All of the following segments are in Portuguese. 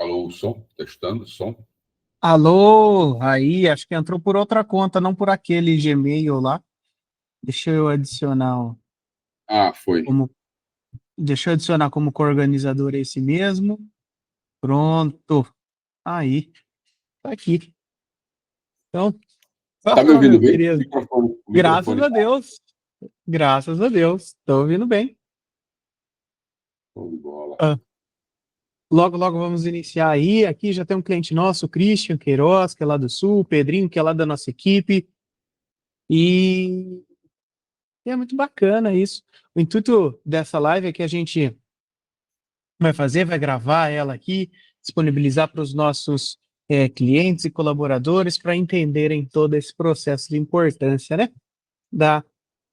Alô, som, testando, som. Alô, aí, acho que entrou por outra conta, não por aquele Gmail lá. Deixa eu adicionar Ah, foi. como, deixa eu adicionar como coorganizador esse mesmo. Pronto. Aí, tá aqui. Então, Tá me fala, ouvindo meu bem? querido. O Graças microfone a tá Deus. Graças a Deus. Tô ouvindo bem. show de bola. Ah, logo, logo vamos iniciar aí. Aqui já tem um cliente nosso, o Christian Queiroz, que é lá do Sul, o Pedrinho, que é lá da nossa equipe. E é muito bacana isso. O intuito dessa live é que a gente vai gravar ela aqui, disponibilizar para os nossos clientes e colaboradores para entenderem todo esse processo de importância, né, da,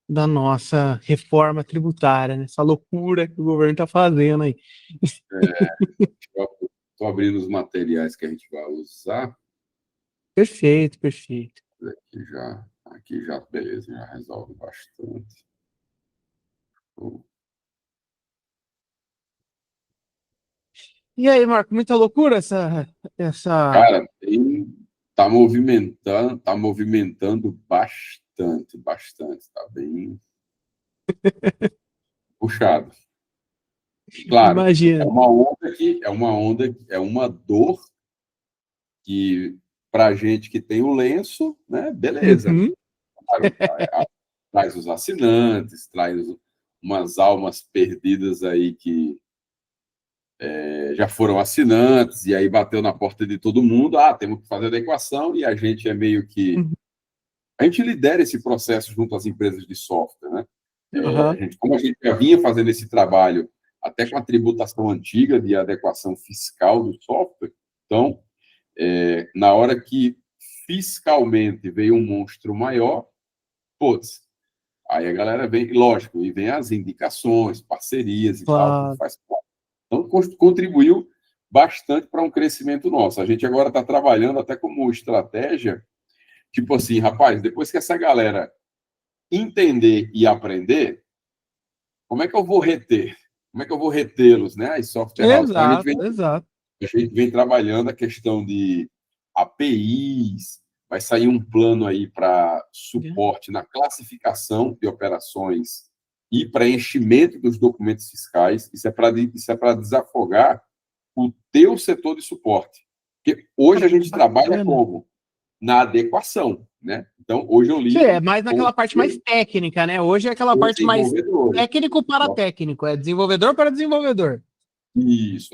da nossa reforma tributária, né, essa loucura que o governo está fazendo aí. Estou abrindo os materiais que a gente vai usar. Perfeito, perfeito. Aqui já, beleza, já resolve bastante. E aí, Marco, muita loucura essa... Cara, tá movimentando bastante, bastante. Tá bem puxado. Claro, Imagina. é uma dor que, para a gente que tem o lenço, né, beleza. Uhum. Claro, traz os assinantes, traz umas almas perdidas aí que já foram assinantes, e aí bateu na porta de todo mundo, temos que fazer adequação, e a gente é meio que... Uhum. A gente lidera esse processo junto às empresas de software, né? Aham. Como a gente já vinha fazendo esse trabalho, até com a tributação antiga de adequação fiscal do software, então, na hora que fiscalmente veio um monstro maior, putz, aí a galera vem, lógico, e vem as indicações, parcerias e tal, tudo Claro. faz parte. Então, contribuiu bastante para um crescimento nosso. A gente agora está trabalhando até como estratégia, tipo assim, rapaz, depois que essa galera entender e aprender, como é que eu vou reter? Como é que eu vou retê-los, né? As software house. Então, Exato, exato. a gente vem trabalhando a questão de APIs, vai sair um plano aí para suporte na classificação de operações e preenchimento dos documentos fiscais. Isso é para desafogar o teu setor de suporte. Porque hoje a gente trabalha Bacana. como? Na adequação, né? Então, hoje eu Sim, lido é mais com naquela parte mais técnica, né? Hoje é aquela os parte mais desenvolvedores. técnico para técnico, é desenvolvedor para desenvolvedor. Isso,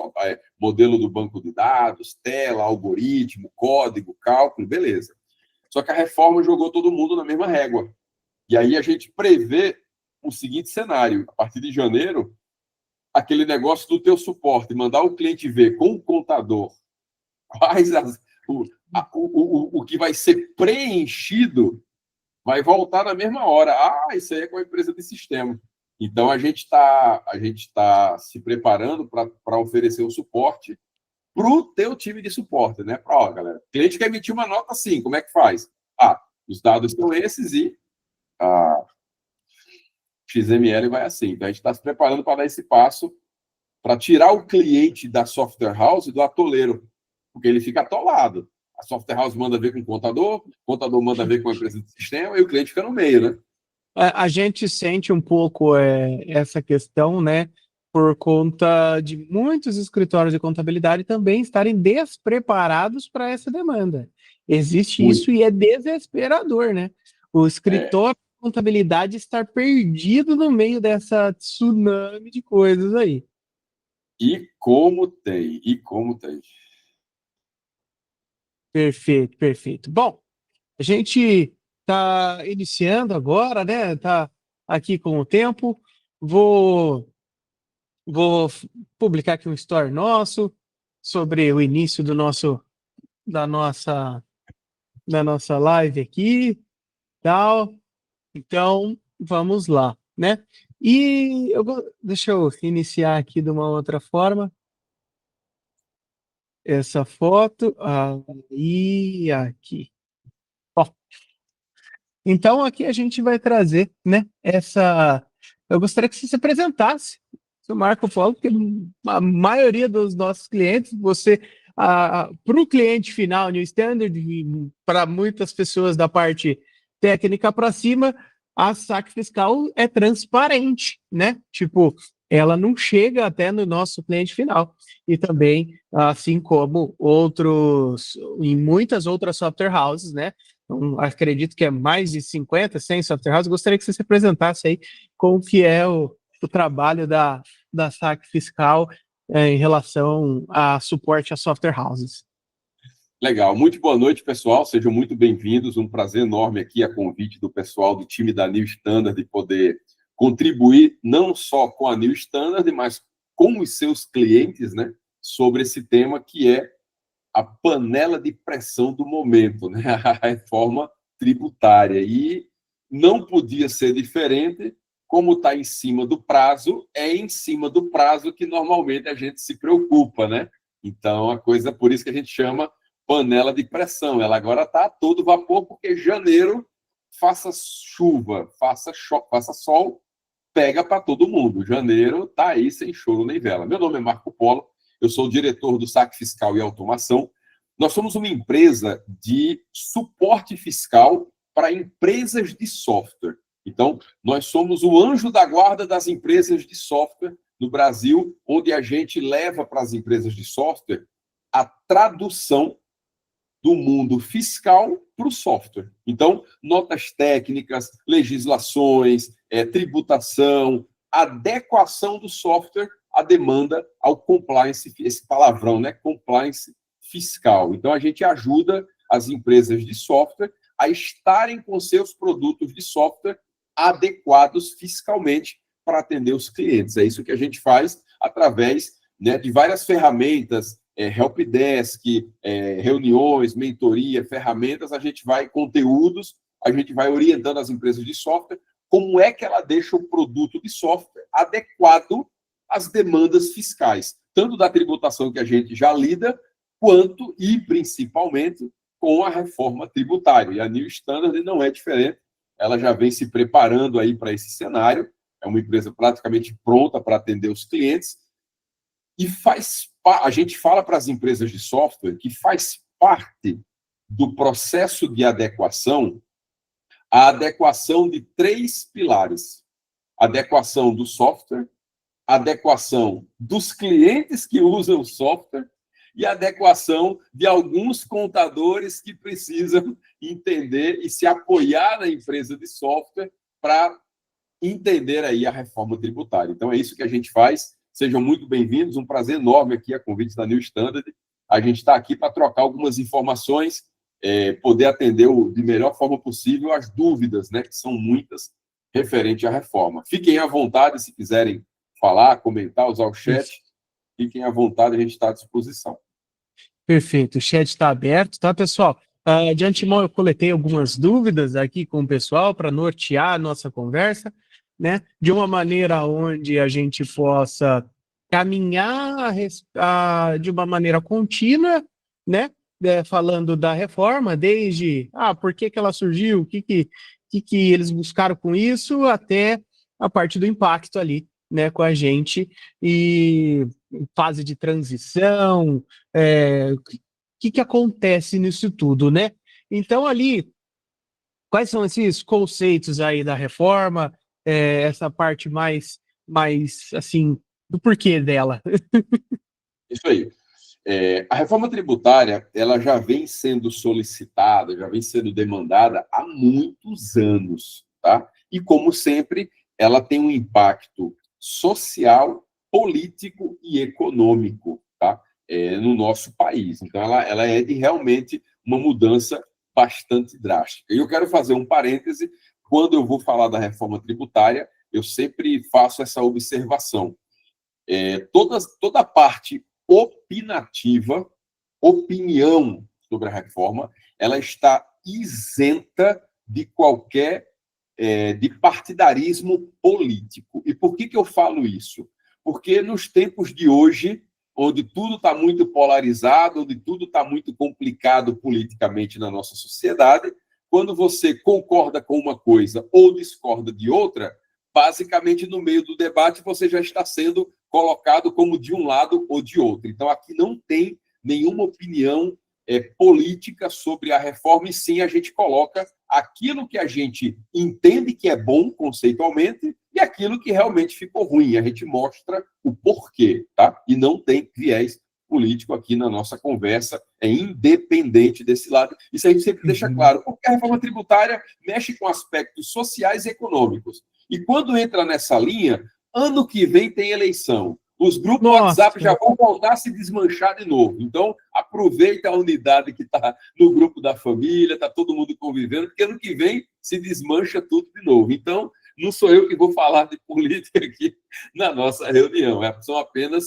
modelo do banco de dados, tela, algoritmo, código, cálculo, beleza. Só que a reforma jogou todo mundo na mesma régua. E aí a gente prevê o seguinte cenário: a partir de janeiro, aquele negócio do teu suporte, mandar o cliente ver com o contador quais o que vai ser preenchido, vai voltar na mesma hora. Isso aí é com a empresa de sistema. Então, a gente tá se preparando para oferecer o suporte para o teu time de suporte, né? Para, galera, o cliente quer emitir uma nota assim, como é que faz? Os dados são esses e a XML vai assim. Então, a gente está se preparando para dar esse passo para tirar o cliente da software house do atoleiro, porque ele fica atolado. A software house manda ver com o contador manda ver com a empresa de sistema e o cliente fica no meio, né? A gente sente um pouco essa questão, né? Por conta de muitos escritórios de contabilidade também estarem despreparados para essa demanda. Existe Muito. isso e é desesperador, né? O É, escritório de contabilidade estar perdido no meio dessa tsunami de coisas aí. e como tem. Perfeito, perfeito. Bom, a gente está iniciando agora, né? Está aqui com o tempo. Vou, vou publicar aqui um story nosso sobre o início da nossa, da nossa live aqui, tal. Então, vamos lá, né? Deixa eu iniciar aqui de uma outra forma essa foto. Aí, aqui. Ó, então, aqui a gente vai trazer, né, essa... Eu gostaria que você se apresentasse, seu Marco Polo, porque a maioria dos nossos clientes, você para o cliente final, New Standard, para muitas pessoas da parte técnica para cima, a saque fiscal é transparente, né? Tipo, ela não chega até no nosso cliente final. E também, assim como outros, em muitas outras software houses, né? Então, acredito que é mais de 50, 100 software houses. Gostaria que você se apresentasse aí como que é o trabalho da saque fiscal em relação a suporte a software houses. Legal, muito boa noite, pessoal. Sejam muito bem-vindos. Um prazer enorme aqui a convite do pessoal do time da New Standard de poder contribuir não só com a New Standard, mas com os seus clientes, né, sobre esse tema que é a panela de pressão do momento, né, a reforma tributária. E não podia ser diferente, como está em cima do prazo, é em cima do prazo que normalmente a gente se preocupa, né? Então, a coisa, por isso que a gente chama panela de pressão. Ela agora está a todo vapor, porque janeiro, faça chuva, faça sol, pega para todo mundo. Janeiro está aí sem choro nem vela. Meu nome é Marco Polo, eu sou o diretor do Saque Fiscal e Automação. Nós somos uma empresa de suporte fiscal para empresas de software. Então, nós somos o anjo da guarda das empresas de software no Brasil, onde a gente leva para as empresas de software a tradução do mundo fiscal para o software. Então, notas técnicas, legislações, tributação, adequação do software à demanda ao compliance, esse palavrão, né? Compliance fiscal. Então, a gente ajuda as empresas de software a estarem com seus produtos de software adequados fiscalmente para atender os clientes. É isso que a gente faz através, né, de várias ferramentas, helpdesk, reuniões, mentoria, ferramentas, a gente vai, conteúdos, a gente vai orientando as empresas de software como é que ela deixa o produto de software adequado às demandas fiscais, tanto da tributação que a gente já lida, quanto e principalmente com a reforma tributária. E a New Standard não é diferente, ela já vem se preparando aí para esse cenário, é uma empresa praticamente pronta para atender os clientes, e a gente fala para as empresas de software que faz parte do processo de adequação a adequação de 3 pilares: adequação do software, adequação dos clientes que usam o software e adequação de alguns contadores que precisam entender e se apoiar na empresa de software para entender aí a reforma tributária. Então, é isso que a gente faz. Sejam muito bem-vindos, um prazer enorme aqui a convite da New Standard. A gente está aqui para trocar algumas informações, poder atender de melhor forma possível as dúvidas, né, que são muitas, referente à reforma. Fiquem à vontade, se quiserem falar, comentar, usar o chat, fiquem à vontade, a gente está à disposição. Perfeito, o chat está aberto, tá, pessoal? De antemão, eu coletei algumas dúvidas aqui com o pessoal para nortear a nossa conversa, né? De uma maneira onde a gente possa caminhar de uma maneira contínua, né? Falando da reforma, desde por que ela surgiu, o que eles buscaram com isso, até a parte do impacto ali, né, com a gente, e fase de transição, o que acontece nisso tudo, né? Então, ali, quais são esses conceitos aí da reforma, essa parte mais, assim, do porquê dela? Isso aí. A reforma tributária, ela já vem sendo solicitada, já vem sendo demandada há muitos anos, tá? E, como sempre, ela tem um impacto social, político e econômico, tá? No nosso país. Então, ela é realmente uma mudança bastante drástica. E eu quero fazer um parêntese. Quando eu vou falar da reforma tributária, eu sempre faço essa observação. Toda a parte opinativa, opinião sobre a reforma, ela está isenta de qualquer de partidarismo político. E por que eu falo isso? Porque nos tempos de hoje, onde tudo está muito polarizado, onde tudo está muito complicado politicamente na nossa sociedade, quando você concorda com uma coisa ou discorda de outra, basicamente no meio do debate você já está sendo colocado como de um lado ou de outro. Então, aqui não tem nenhuma opinião política sobre a reforma, e sim a gente coloca aquilo que a gente entende que é bom conceitualmente e aquilo que realmente ficou ruim. A gente mostra o porquê, tá? E não tem viés político aqui na nossa conversa, é independente desse lado. Isso a gente sempre deixa claro, porque a reforma tributária mexe com aspectos sociais e econômicos. E quando entra nessa linha, ano que vem tem eleição. Os grupos WhatsApp já vão voltar a se desmanchar de novo. Então, aproveita a unidade que está no grupo da família, está todo mundo convivendo, porque ano que vem se desmancha tudo de novo. Então, não sou eu que vou falar de política aqui na nossa reunião. São apenas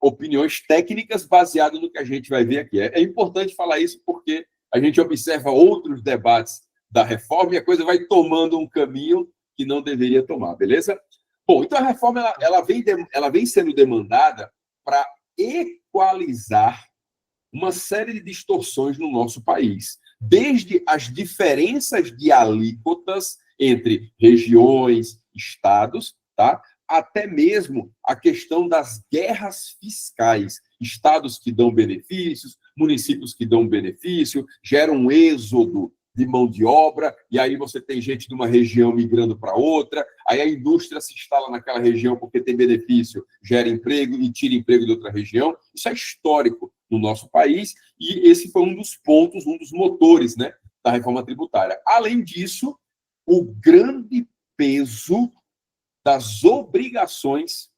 opiniões técnicas baseadas no que a gente vai ver aqui. É importante falar isso porque a gente observa outros debates da reforma e a coisa vai tomando um caminho que não deveria tomar, beleza? Bom, então a reforma ela vem sendo demandada para equalizar uma série de distorções no nosso país, desde as diferenças de alíquotas entre regiões, estados, tá? Até mesmo a questão das guerras fiscais, estados que dão benefícios, municípios que dão benefício, geram um êxodo de mão de obra, e aí você tem gente de uma região migrando para outra, aí a indústria se instala naquela região porque tem benefício, gera emprego e tira emprego de outra região. Isso é histórico no nosso país, e esse foi um dos pontos, um dos motores, né, da reforma tributária. Além disso, o grande peso das obrigações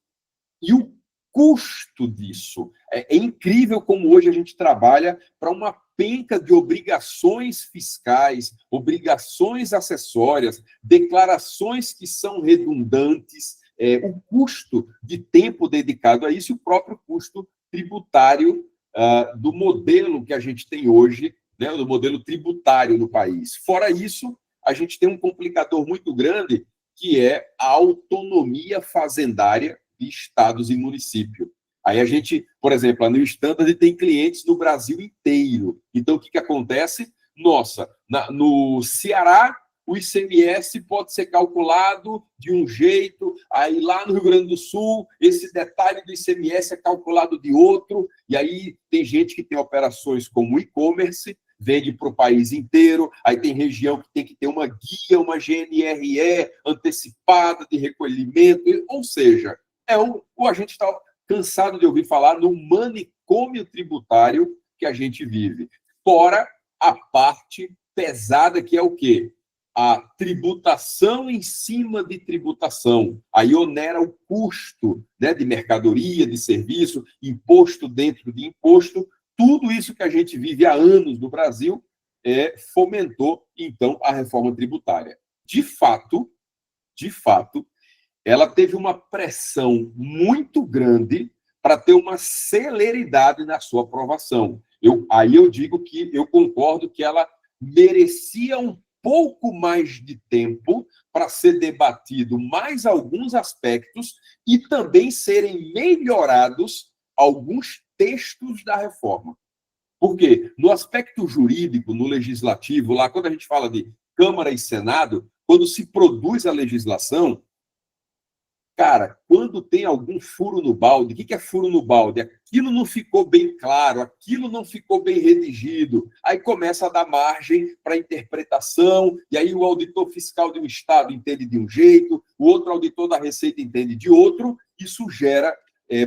e o custo disso. É incrível como hoje a gente trabalha para uma penca de obrigações fiscais, obrigações acessórias, declarações que são redundantes, o custo de tempo dedicado a isso e o próprio custo tributário do modelo que a gente tem hoje, né, do modelo tributário no país. Fora isso, a gente tem um complicador muito grande, que é a autonomia fazendária de estados e municípios. Aí a gente, por exemplo, a New Standard tem clientes no Brasil inteiro. Então, o que acontece? Nossa, no Ceará, o ICMS pode ser calculado de um jeito, aí lá no Rio Grande do Sul, esse detalhe do ICMS é calculado de outro, e aí tem gente que tem operações como e-commerce, vende para o país inteiro, aí tem região que tem que ter uma guia, uma GNRE antecipada de recolhimento, ou seja, a gente está cansado de ouvir falar no manicômio tributário que a gente vive. Fora a parte pesada, que é o quê? A tributação em cima de tributação. Aí onera o custo, né, de mercadoria, de serviço, imposto dentro de imposto. Tudo isso que a gente vive há anos no Brasil fomentou, então, a reforma tributária. De fato, ela teve uma pressão muito grande para ter uma celeridade na sua aprovação. Aí eu digo que eu concordo que ela merecia um pouco mais de tempo para ser debatido mais alguns aspectos e também serem melhorados alguns textos da reforma. Por quê? No aspecto jurídico, no legislativo, lá quando a gente fala de Câmara e Senado, quando se produz a legislação, cara, quando tem algum furo no balde, o que é furo no balde? Aquilo não ficou bem claro, aquilo não ficou bem redigido, aí começa a dar margem para interpretação, e aí o auditor fiscal de um estado entende de um jeito, o outro auditor da Receita entende de outro, isso gera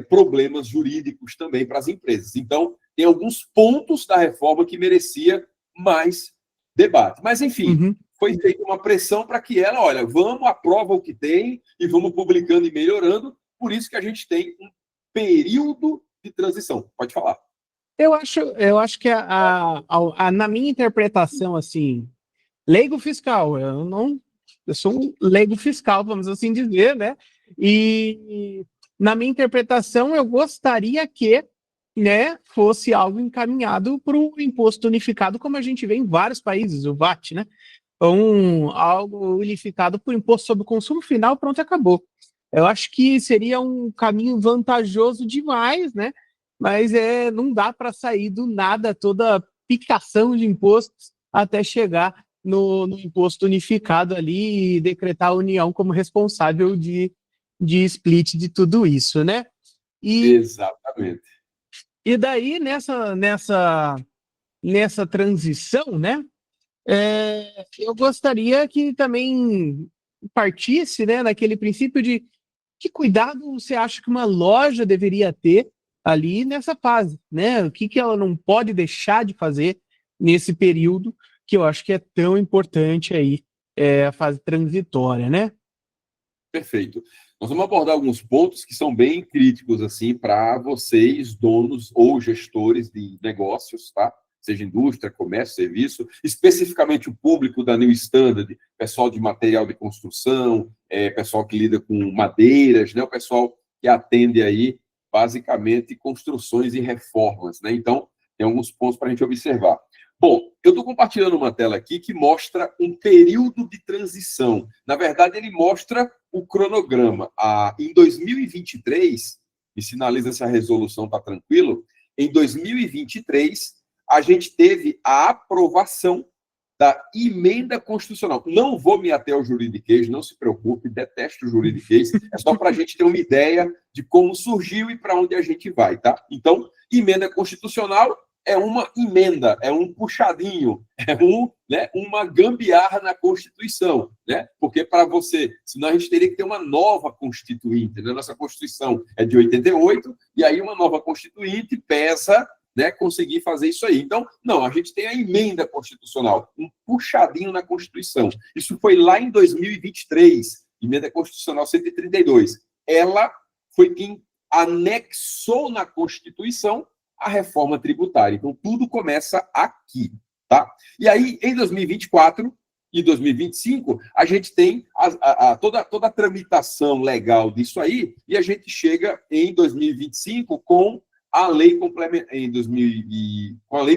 problemas jurídicos também para as empresas. Então, tem alguns pontos da reforma que merecia mais debate. Mas, enfim, foi feita uma pressão para que ela, olha, vamos, aprova o que tem e vamos publicando e melhorando. Por isso que a gente tem um período de transição. Pode falar. Eu acho que na minha interpretação, assim, leigo fiscal, eu sou um leigo fiscal, vamos assim dizer, né? E na minha interpretação, eu gostaria que, né, fosse algo encaminhado para o imposto unificado, como a gente vê em vários países, o VAT, né? Algo unificado por imposto sobre o consumo final, pronto, acabou. Eu acho que seria um caminho vantajoso demais, né? Mas não dá para sair do nada toda picação de impostos até chegar no imposto unificado ali e decretar a União como responsável de split de tudo isso, né? Exatamente. E daí, nessa transição, né? Eu gostaria que também partisse, né, daquele princípio de que cuidado você acha que uma loja deveria ter ali nessa fase, né? O que ela não pode deixar de fazer nesse período que eu acho que é tão importante aí, a fase transitória, né? Perfeito. Nós vamos abordar alguns pontos que são bem críticos assim para vocês, donos ou gestores de negócios, tá? Seja indústria, comércio, serviço, especificamente o público da New Standard, pessoal de material de construção, pessoal que lida com madeiras, né? O pessoal que atende aí basicamente construções e reformas, né? Então, tem alguns pontos para a gente observar. Bom, eu estou compartilhando uma tela aqui que mostra um período de transição. Na verdade, ele mostra o cronograma. Em 2023, me sinaliza se a resolução está tranquilo, em 2023, a gente teve a aprovação da emenda constitucional. Não vou me ater ao juridiquês, não se preocupe, detesto o juridiquês, é só para a gente ter uma ideia de como surgiu e para onde a gente vai, tá? Então, emenda constitucional é uma emenda, é um puxadinho, né, uma gambiarra na Constituição, né? Porque para você, senão a gente teria que ter uma nova Constituinte, né? Nossa Constituição é de 88, e aí uma nova Constituinte pesa, né, conseguir fazer isso aí. Então, não, a gente tem a emenda constitucional, um puxadinho na Constituição. Isso foi lá em 2023, emenda constitucional 132. Ela foi quem anexou na Constituição a reforma tributária. Então, tudo começa aqui, tá? E aí, em 2024 e 2025, a gente tem toda a tramitação legal disso aí, e a gente chega em 2025 com a lei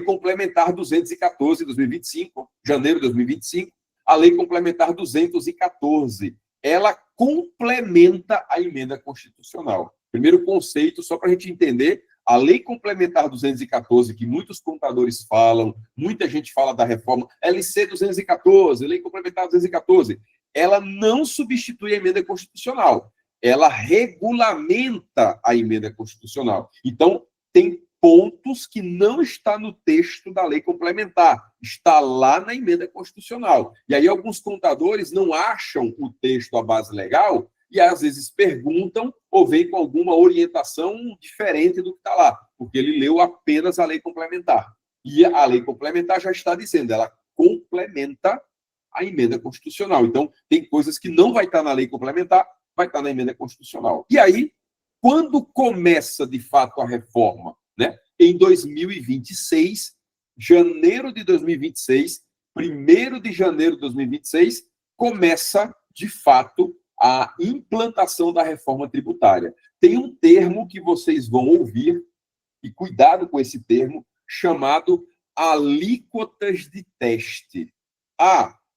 complementar 214 de 2025, janeiro de 2025, a lei complementar 214. Ela complementa a emenda constitucional. Primeiro conceito, só para a gente entender, a lei complementar 214, que muitos contadores falam, muita gente fala da reforma, LC 214, lei complementar 214, ela não substitui a emenda constitucional, ela regulamenta a emenda constitucional. Então, tem pontos que não está no texto da lei complementar, está lá na emenda constitucional. E aí alguns contadores não acham o texto, a base legal, e às vezes perguntam ou vêm com alguma orientação diferente do que está lá, porque ele leu apenas a lei complementar. E a lei complementar já está dizendo, ela complementa a emenda constitucional. Então, tem coisas que não vai estar na lei complementar, vai estar na emenda constitucional. E aí, quando começa, de fato, a reforma? Né? Em 2026, janeiro de 2026, 1º de janeiro de 2026, começa, de fato, a implantação da reforma tributária. Tem um termo que vocês vão ouvir, e cuidado com esse termo, chamado alíquotas de teste.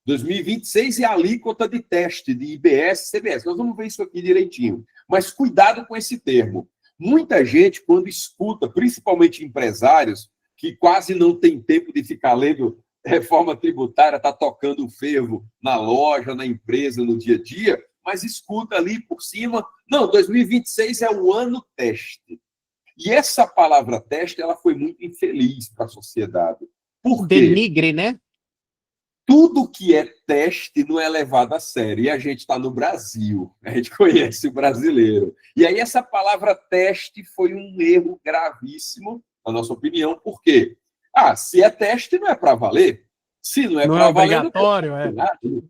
2026 é a alíquota de teste de IBS e CBS. Nós vamos ver isso aqui direitinho. Mas cuidado com esse termo. Muita gente, quando escuta, principalmente empresários, que quase não tem tempo de ficar lendo reforma tributária, está tocando o fervo na loja, na empresa, no dia a dia, mas escuta ali por cima, não, 2026 é o ano teste. E essa palavra teste, ela foi muito infeliz para a sociedade. Por quê? Denigre, né? Tudo que é teste não é levado a sério. E a gente está no Brasil, a gente conhece o brasileiro. E aí essa palavra teste foi um erro gravíssimo, na nossa opinião. Por quê? Se é teste, não é para valer. Se não é para valer, obrigatório,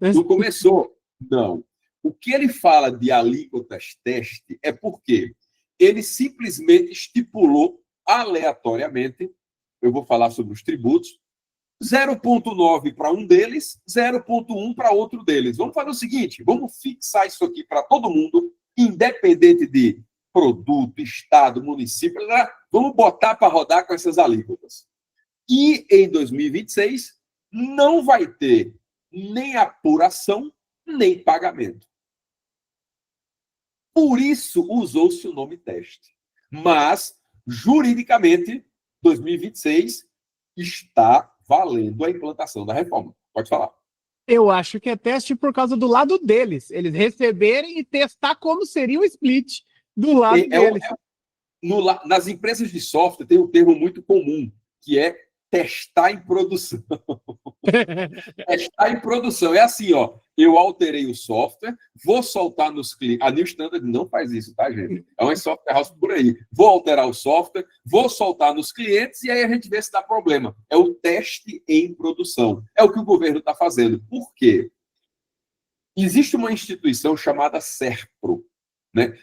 não começou. Não. O que ele fala de alíquotas teste é porque ele simplesmente estipulou aleatoriamente, eu vou falar sobre os tributos, 0,9 para um deles, 0,1 para outro deles. Vamos fazer o seguinte, vamos fixar isso aqui para todo mundo, independente de produto, estado, município, vamos botar para rodar com essas alíquotas. E em 2026 não vai ter nem apuração, nem pagamento. Por isso usou-se o nome teste. Mas, juridicamente, 2026 está valendo a implantação da reforma. Pode falar. Eu acho que é teste por causa do lado deles. Eles receberem e testar como seria o split do lado deles. Nas empresas de software tem um termo muito comum, que é testar em produção. Testar em produção. É assim, ó, eu alterei o software, vou soltar nos clientes. A New Standard não faz isso, tá, gente? É uma software house por aí. Vou alterar o software, vou soltar nos clientes e aí a gente vê se dá problema. É o teste em produção. É o que o governo está fazendo. Por quê? Existe uma instituição chamada SERPRO, né?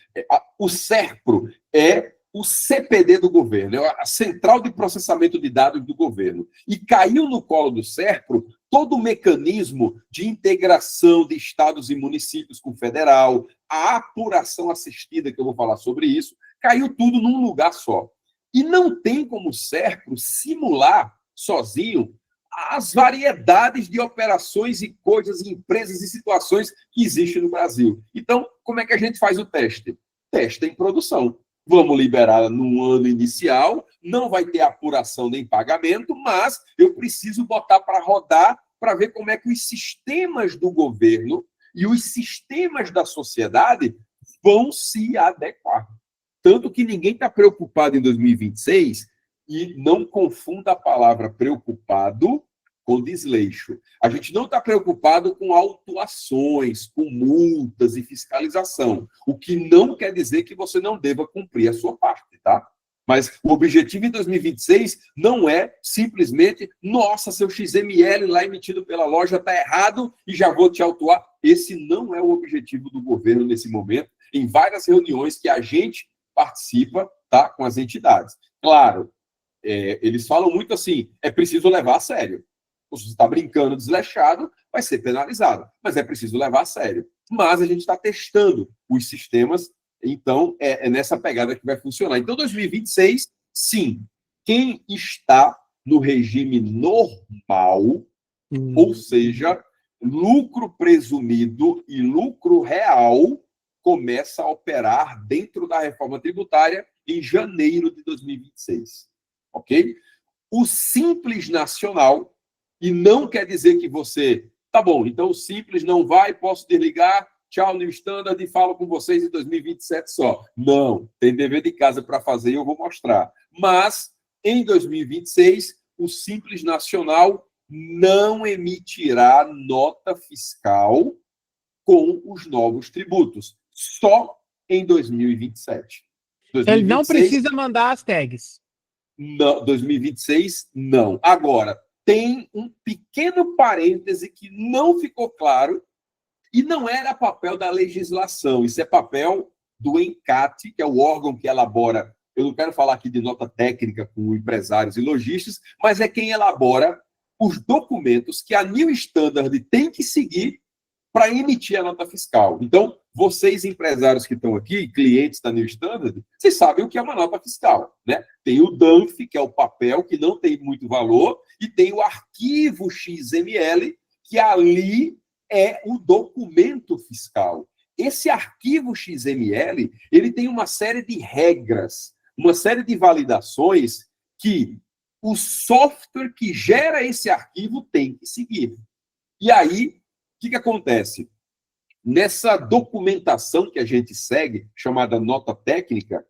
O SERPRO é o CPD do governo, é a Central de Processamento de Dados do governo. E caiu no colo do SERPRO todo o mecanismo de integração de estados e municípios com o federal, a apuração assistida, que eu vou falar sobre isso, caiu tudo num lugar só. E não tem como o SERPRO simular sozinho as variedades de operações e coisas, empresas e situações que existem no Brasil. Então, como é que a gente faz o teste? Teste em produção. Vamos liberar no ano inicial, não vai ter apuração nem pagamento, mas eu preciso botar para rodar para ver como é que os sistemas do governo e os sistemas da sociedade vão se adequar. Tanto que ninguém está preocupado em 2026 e não confunda a palavra preocupado com desleixo. A gente não está preocupado com autuações, com multas e fiscalização, o que não quer dizer que você não deva cumprir a sua parte, tá? Mas o objetivo em 2026 não é simplesmente, nossa, seu XML lá emitido pela loja está errado e já vou te autuar. Esse não é o objetivo do governo nesse momento, em várias reuniões que a gente participa, tá, com as entidades. Claro, eles falam muito assim, é preciso levar a sério. Se você está brincando desleixado, vai ser penalizado. Mas é preciso levar a sério. Mas a gente está testando os sistemas, então é nessa pegada que vai funcionar. Então, 2026, sim, quem está no regime normal, ou seja, lucro presumido e lucro real, começa a operar dentro da reforma tributária em janeiro de 2026. Ok? O Simples Nacional, e não quer dizer que você, tá bom, então o Simples não vai, posso desligar, tchau, New Standard, e falo com vocês em 2027 só. Não, tem dever de casa para fazer e eu vou mostrar. Mas, em 2026, o Simples Nacional não emitirá nota fiscal com os novos tributos, só em 2027. Ele não precisa mandar as tags. Não, 2026, não. Agora, tem um pequeno parêntese que não ficou claro e não era papel da legislação, isso é papel do ENCAT, que é o órgão que elabora, eu não quero falar aqui de nota técnica com empresários e lojistas, mas é quem elabora os documentos que a New Standard tem que seguir para emitir a nota fiscal. Então, vocês, empresários que estão aqui, clientes da New Standard, vocês sabem o que é uma nota fiscal, né? Tem o DANF, que é o papel que não tem muito valor, e tem o arquivo XML, que ali é o documento fiscal. Esse arquivo XML, ele tem uma série de regras, uma série de validações que o software que gera esse arquivo tem que seguir. E aí, o que acontece? Nessa documentação que a gente segue, chamada nota técnica,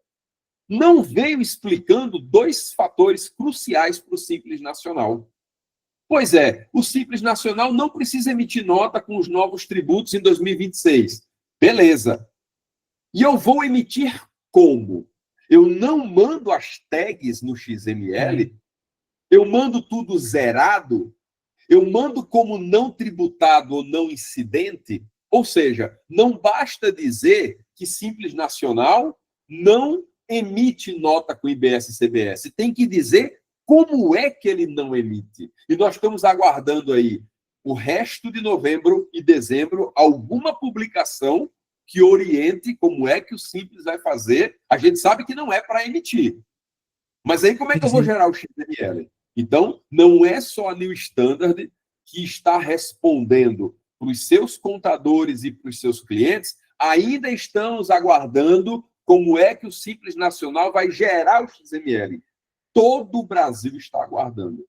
não veio explicando dois fatores cruciais para o Simples Nacional. Pois é, o Simples Nacional não precisa emitir nota com os novos tributos em 2026. Beleza. E eu vou emitir como? Eu não mando as tags no XML, eu mando tudo zerado, eu mando como não tributado ou não incidente, ou seja, não basta dizer que Simples Nacional não emite nota com IBS e CBS, tem que dizer como é que ele não emite. E nós estamos aguardando aí o resto de novembro e dezembro alguma publicação que oriente como é que o Simples vai fazer. A gente sabe que não é para emitir. Mas aí como é que eu vou gerar o XML? Então, não é só a New Standard que está respondendo para os seus contadores e para os seus clientes, ainda estamos aguardando como é que o Simples Nacional vai gerar o XML. Todo o Brasil está aguardando,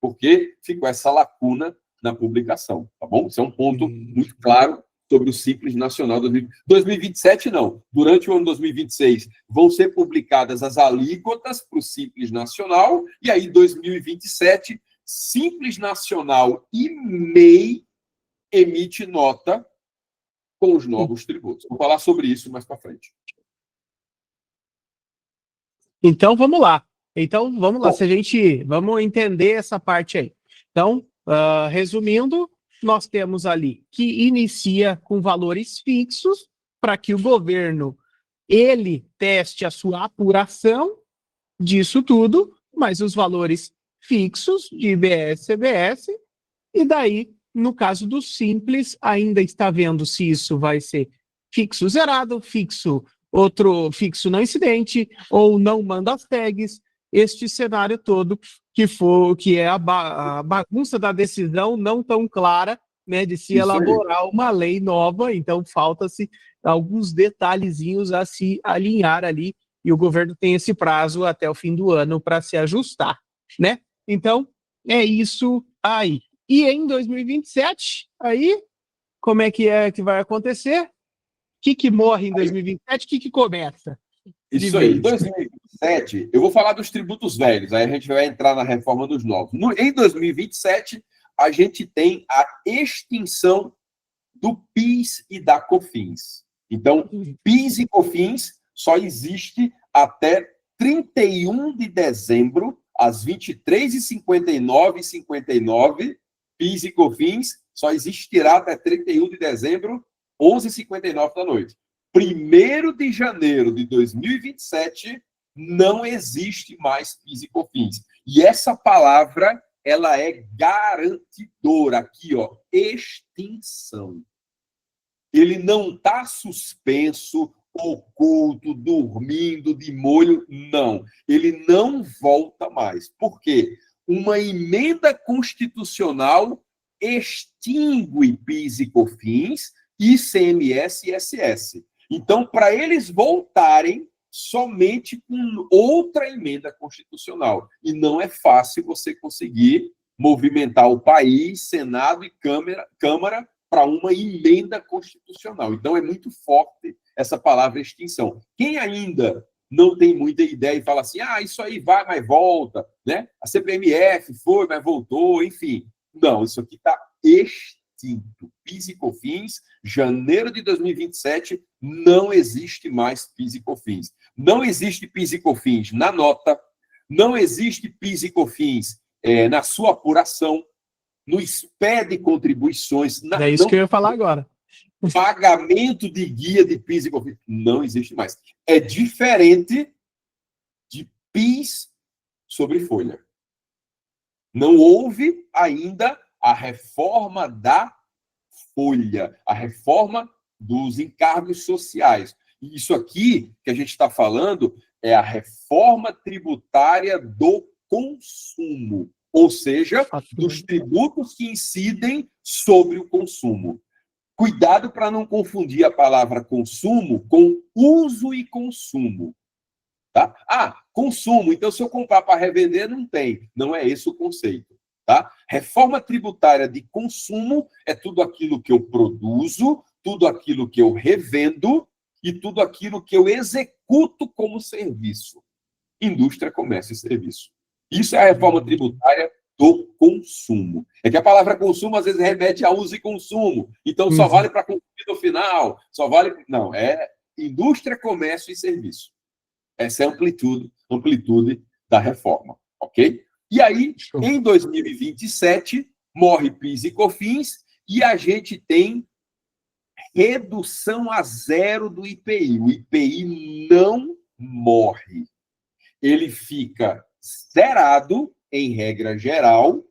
porque ficou essa lacuna na publicação, tá bom? Isso é um ponto muito claro sobre o Simples Nacional 2027, não. Durante o ano 2026 vão ser publicadas as alíquotas para o Simples Nacional, e aí 2027, Simples Nacional e MEI emite nota com os novos tributos. Vou falar sobre isso mais para frente. Então, vamos lá. Bom, Vamos entender essa parte aí. Então, resumindo, nós temos ali que inicia com valores fixos para que o governo ele teste a sua apuração disso tudo, mas os valores fixos de IBS, CBS, e daí, no caso do Simples, ainda está vendo se isso vai ser fixo zerado, fixo outro fixo não incidente, ou não manda as tags, este cenário todo que é a bagunça da decisão não tão clara, né, de se elaborar uma lei nova, então falta-se alguns detalhezinhos a se alinhar ali, e o governo tem esse prazo até o fim do ano para se ajustar, né? Então, é isso aí. E em 2027, aí, como é que vai acontecer? O que morre em 2027? O que começa? Isso aí. Em 2027, eu vou falar dos tributos velhos, aí a gente vai entrar na reforma dos novos. Em 2027, a gente tem a extinção do PIS e da COFINS. Então, PIS e COFINS só existe até 31 de dezembro, às 23h59, PIS e COFINS só existirá até 31 de dezembro, 11h59 da noite. 1º de janeiro de 2027, não existe mais PIS e COFINS. E essa palavra, ela é garantidora. Aqui, ó, extinção. Ele não está suspenso, oculto, dormindo, de molho, não. Ele não volta mais. Por quê? Uma emenda constitucional extingue PIS e COFINS, ICMS e ISS. Então, para eles voltarem, somente com outra emenda constitucional. E não é fácil você conseguir movimentar o país, Senado e Câmara para uma emenda constitucional. Então, é muito forte essa palavra extinção. Quem ainda não tem muita ideia e fala assim, isso aí vai, mas volta, né? A CPMF foi, mas voltou, enfim. Não, isso aqui está extinto. PIS e COFINS, janeiro de 2027, não existe mais PIS e COFINS. Não existe PIS e COFINS na nota, não existe PIS e COFINS na sua apuração, no SPE de contribuições. É isso que eu ia falar agora. Pagamento de guia de PIS e COFINS não existe mais. É diferente de PIS sobre folha. Não houve ainda a reforma da folha, a reforma dos encargos sociais. E isso aqui que a gente está falando é a reforma tributária do consumo, ou seja, dos tributos que incidem sobre o consumo. Cuidado para não confundir a palavra consumo com uso e consumo. Tá? Consumo, então se eu comprar para revender, não tem. Não é esse o conceito. Tá? Reforma tributária de consumo é tudo aquilo que eu produzo, tudo aquilo que eu revendo e tudo aquilo que eu executo como serviço. Indústria, comércio e serviço. Isso é a reforma tributária do consumo. É que a palavra consumo às vezes remete a uso e consumo. Então só vale para consumidor final, só vale... Não, é indústria, comércio e serviço. Essa é a amplitude da reforma, ok? E aí, em 2027, morre PIS e COFINS e a gente tem redução a zero do IPI. O IPI não morre. Ele fica zerado, em regra geral,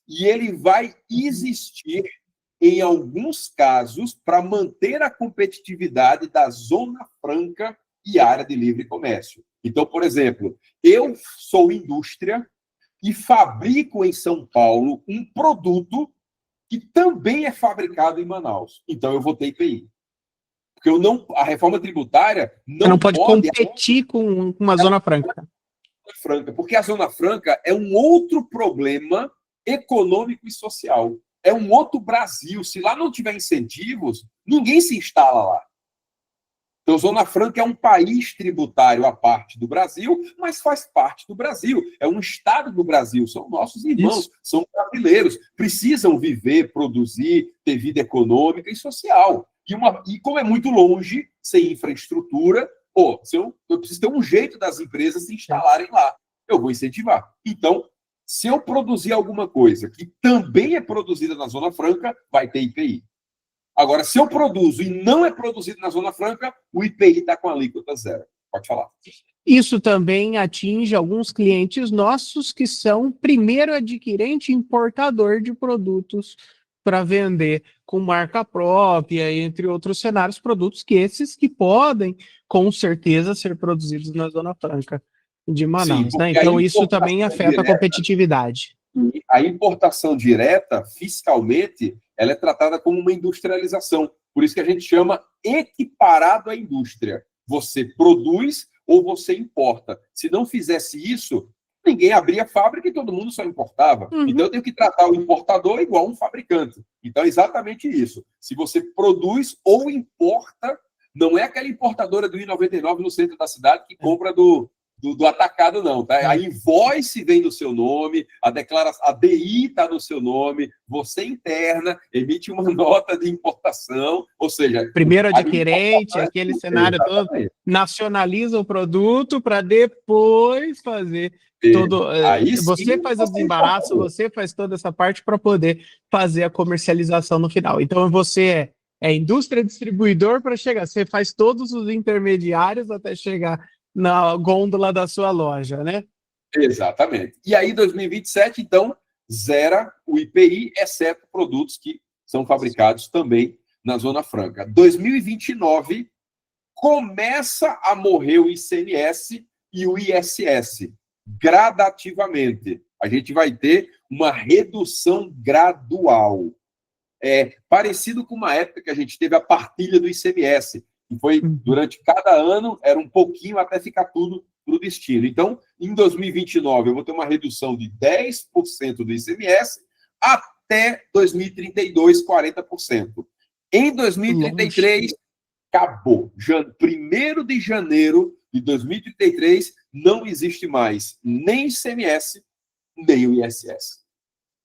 e ele vai existir, em alguns casos, para manter a competitividade da Zona Franca e área de livre comércio. Então, por exemplo, eu sou indústria e fabrico em São Paulo um produto que também é fabricado em Manaus. Então, eu vou ter IPI. Porque a reforma tributária não pode competir com uma Zona Franca. Porque a Zona Franca é um outro problema econômico e social. é um outro Brasil. Se lá não tiver incentivos, ninguém se instala lá. Então, Zona Franca é um país tributário à parte do Brasil, mas faz parte do Brasil. É um estado do Brasil. São nossos irmãos, Isso. são brasileiros. Precisam viver, produzir, ter vida econômica e social. E como é muito longe, sem infraestrutura, eu preciso ter um jeito das empresas se instalarem lá. Eu vou incentivar. Então, se eu produzir alguma coisa que também é produzida na Zona Franca, vai ter IPI. Agora, se eu produzo e não é produzido na Zona Franca, o IPI está com alíquota zero. Pode falar. Isso também atinge alguns clientes nossos que são primeiro adquirente e importador de produtos para vender com marca própria, entre outros cenários, produtos que podem, com certeza, ser produzidos na Zona Franca de Sim, Manaus, né? porque Então, isso também afeta a competitividade. A importação direta, fiscalmente, ela é tratada como uma industrialização. Por isso que a gente chama equiparado à indústria. Você produz ou você importa. Se não fizesse isso, ninguém abria fábrica e todo mundo só importava. Então, eu tenho que tratar o importador igual um fabricante. Então, é exatamente isso. Se você produz ou importa, não é aquela importadora do I99 no centro da cidade que compra do atacado, não. Tá? A invoice vem no seu nome, a DI está no seu nome, você interna, emite uma nota de importação, ou seja... Primeiro adquirente, aquele cenário todo, nacionaliza o produto para depois fazer todo... Você faz o desembaraço, você faz toda essa parte para poder fazer a comercialização no final. Então, você é indústria distribuidor para chegar, você faz todos os intermediários até chegar na gôndola da sua loja, né? Exatamente. E aí, 2027, então, zera o IPI, exceto produtos que são fabricados também na Zona Franca. 2029, começa a morrer o ICMS e o ISS, gradativamente. A gente vai ter uma redução gradual. Parecido com uma época que a gente teve a partilha do ICMS, que foi, durante cada ano, era um pouquinho até ficar tudo para o destino. Então, em 2029, eu vou ter uma redução de 10% do ICMS até 2032, 40%. Em 2033, acabou. 1º de janeiro de 2033, não existe mais nem ICMS, nem o ISS.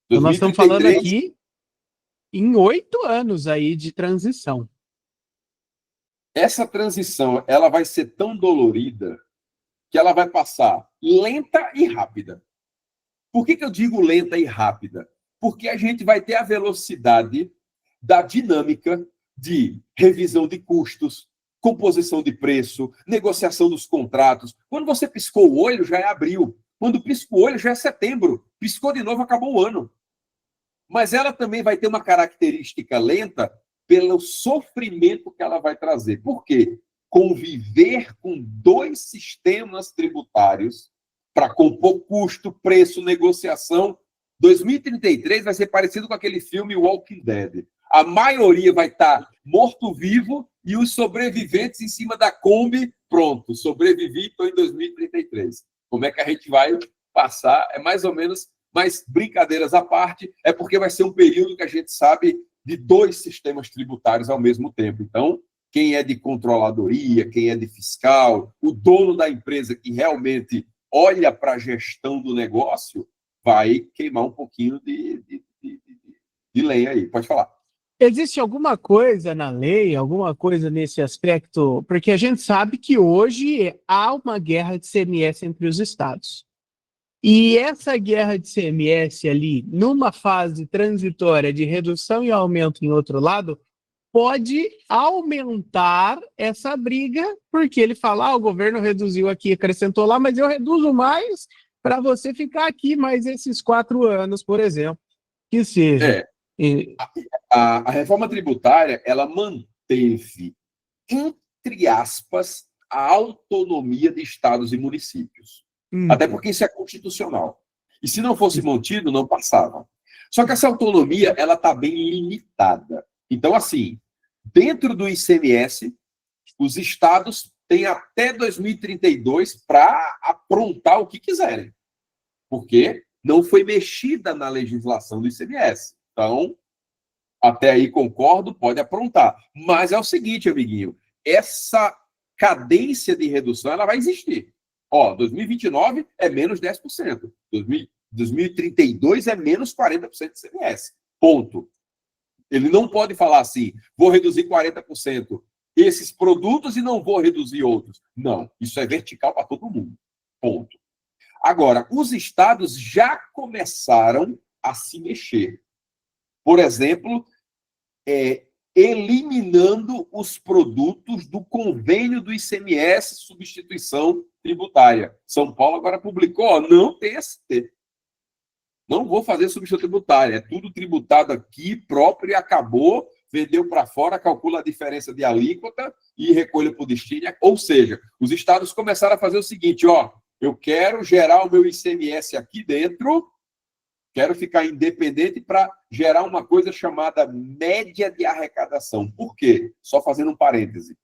Então, nós estamos falando aqui em 8 anos aí de transição. Essa transição, ela vai ser tão dolorida que ela vai passar lenta e rápida. Por que eu digo lenta e rápida? Porque a gente vai ter a velocidade da dinâmica de revisão de custos, composição de preço, negociação dos contratos. Quando você piscou o olho, já é abril. Quando piscou o olho, já é setembro. Piscou de novo, acabou o ano. Mas ela também vai ter uma característica lenta pelo sofrimento que ela vai trazer. Por quê? Conviver com 2 sistemas tributários para compor custo, preço, negociação. 2033 vai ser parecido com aquele filme Walking Dead. A maioria vai estar morto-vivo e os sobreviventes em cima da Kombi, pronto, sobrevivi, estou em 2033. Como é que a gente vai passar? É mais ou menos, mas brincadeiras à parte, é porque vai ser um período que a gente sabe de 2 sistemas tributários ao mesmo tempo. Então, quem é de controladoria, quem é de fiscal, o dono da empresa que realmente olha para a gestão do negócio, vai queimar um pouquinho de lenha aí. Pode falar. Existe alguma coisa na lei, alguma coisa nesse aspecto? Porque a gente sabe que hoje há uma guerra de CMS entre os estados. E essa guerra de CMS ali, numa fase transitória de redução e aumento em outro lado, pode aumentar essa briga, porque ele fala, o governo reduziu aqui, acrescentou lá, mas eu reduzo mais para você ficar aqui mais esses 4 anos, por exemplo, que seja. A reforma tributária, ela manteve, entre aspas, a autonomia de estados e municípios. Até porque isso é constitucional. E se não fosse mantido, não passava. Só que essa autonomia, ela está bem limitada. Então, assim, dentro do ICMS, os estados têm até 2032 para aprontar o que quiserem. Porque não foi mexida na legislação do ICMS. Então, Até aí concordo, pode aprontar. Mas é o seguinte, amiguinho, essa cadência de redução ela vai existir. 2029 é menos 10%. 2032 é menos 40% de CMS. Ponto. Ele não pode falar assim, vou reduzir 40% esses produtos e não vou reduzir outros. Não, isso é vertical para todo mundo. Ponto. Agora, os estados já começaram a se mexer. Por exemplo, eliminando os produtos do convênio do ICMS, substituição tributária. São Paulo agora publicou, não tem ST. Não vou fazer substituição tributária. É tudo tributado aqui, próprio, e acabou, vendeu para fora, calcula a diferença de alíquota e recolhe para o destino. Ou seja, os estados começaram a fazer o seguinte, eu quero gerar o meu ICMS aqui dentro, quero ficar independente para gerar uma coisa chamada média de arrecadação. Por quê? Só fazendo um parêntese.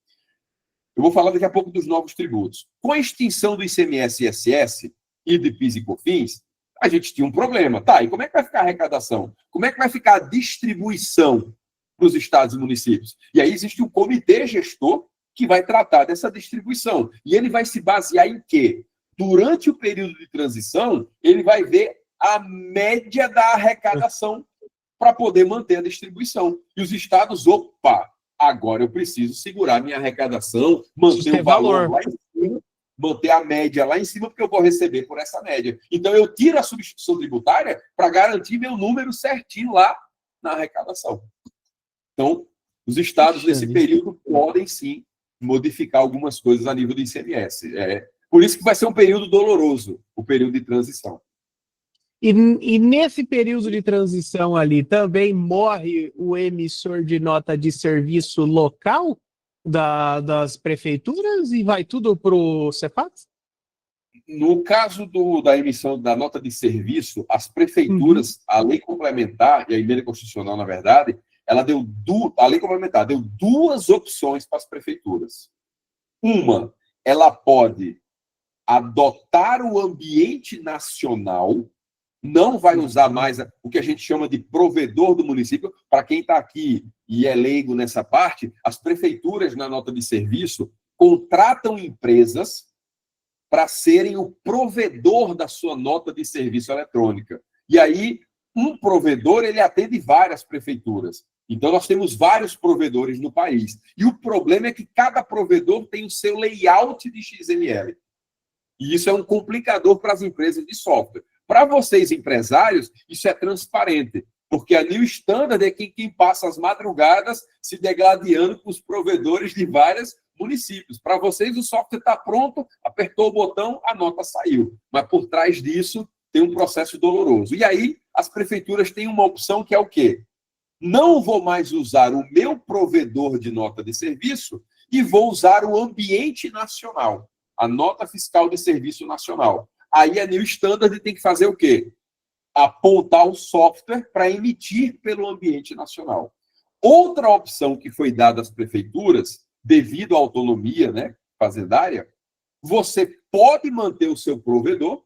Eu vou falar daqui a pouco dos novos tributos. Com a extinção do ICMS e ISS e de PIS e COFINS, a gente tinha um problema. Tá, e como é que vai ficar a arrecadação? Como é que vai ficar a distribuição para os estados e municípios? E aí existe um comitê gestor que vai tratar dessa distribuição. E ele vai se basear em quê? Durante o período de transição, ele vai ver a média da arrecadação para poder manter a distribuição. E os estados, agora eu preciso segurar minha arrecadação, manter o valor lá em cima, manter a média lá em cima, porque eu vou receber por essa média. Então, eu tiro a substituição tributária para garantir meu número certinho lá na arrecadação. Então, os estados, nesse período, podem, sim, modificar algumas coisas a nível do ICMS. Por isso que vai ser um período doloroso, o período de transição. E nesse período de transição ali, também morre o emissor de nota de serviço local das prefeituras e vai tudo para o Cefads? No caso da emissão da nota de serviço, as prefeituras, a lei complementar, e a emenda constitucional, na verdade, ela a lei complementar deu duas opções para as prefeituras. Uma, ela pode adotar o ambiente nacional, não vai usar mais o que a gente chama de provedor do município. Para quem está aqui e é leigo nessa parte, as prefeituras, na nota de serviço, contratam empresas para serem o provedor da sua nota de serviço eletrônica. E aí, um provedor, ele atende várias prefeituras. Então, nós temos vários provedores no país. E o problema é que cada provedor tem o seu layout de XML. E isso é um complicador para as empresas de software. Para vocês, empresários, isso é transparente, porque a New Standard é quem passa as madrugadas se degladiando com os provedores de vários municípios. Para vocês, o software está pronto, apertou o botão, a nota saiu. Mas por trás disso, tem um processo doloroso. E aí, as prefeituras têm uma opção que é o quê? Não vou mais usar o meu provedor de nota de serviço e vou usar o ambiente nacional, a nota fiscal de serviço nacional. Aí a New Standard tem que fazer o quê? Apontar o software para emitir pelo ambiente nacional. Outra opção que foi dada às prefeituras, devido à autonomia, fazendária, você pode manter o seu provedor,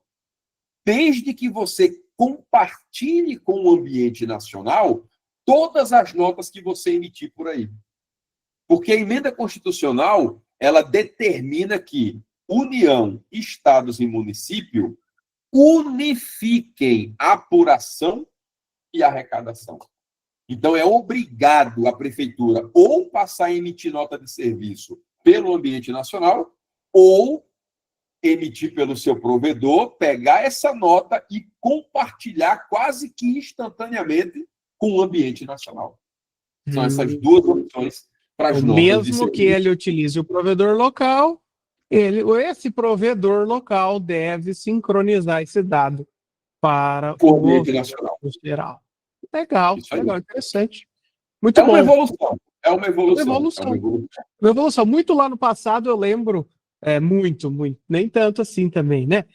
desde que você compartilhe com o ambiente nacional todas as notas que você emitir por aí. Porque a emenda constitucional, ela determina que União, estados e município unifiquem a apuração e arrecadação. Então, é obrigado a prefeitura ou passar a emitir nota de serviço pelo ambiente nacional ou emitir pelo seu provedor, pegar essa nota e compartilhar quase que instantaneamente com o ambiente nacional. São essas duas opções para as notas de serviço. Mesmo que ele utilize o provedor local, esse provedor local deve sincronizar esse dado para o ambiente nacional geral. Legal, interessante. Muito bom. É uma evolução. Uma evolução. Muito lá no passado, eu lembro, muito, nem tanto assim também, né?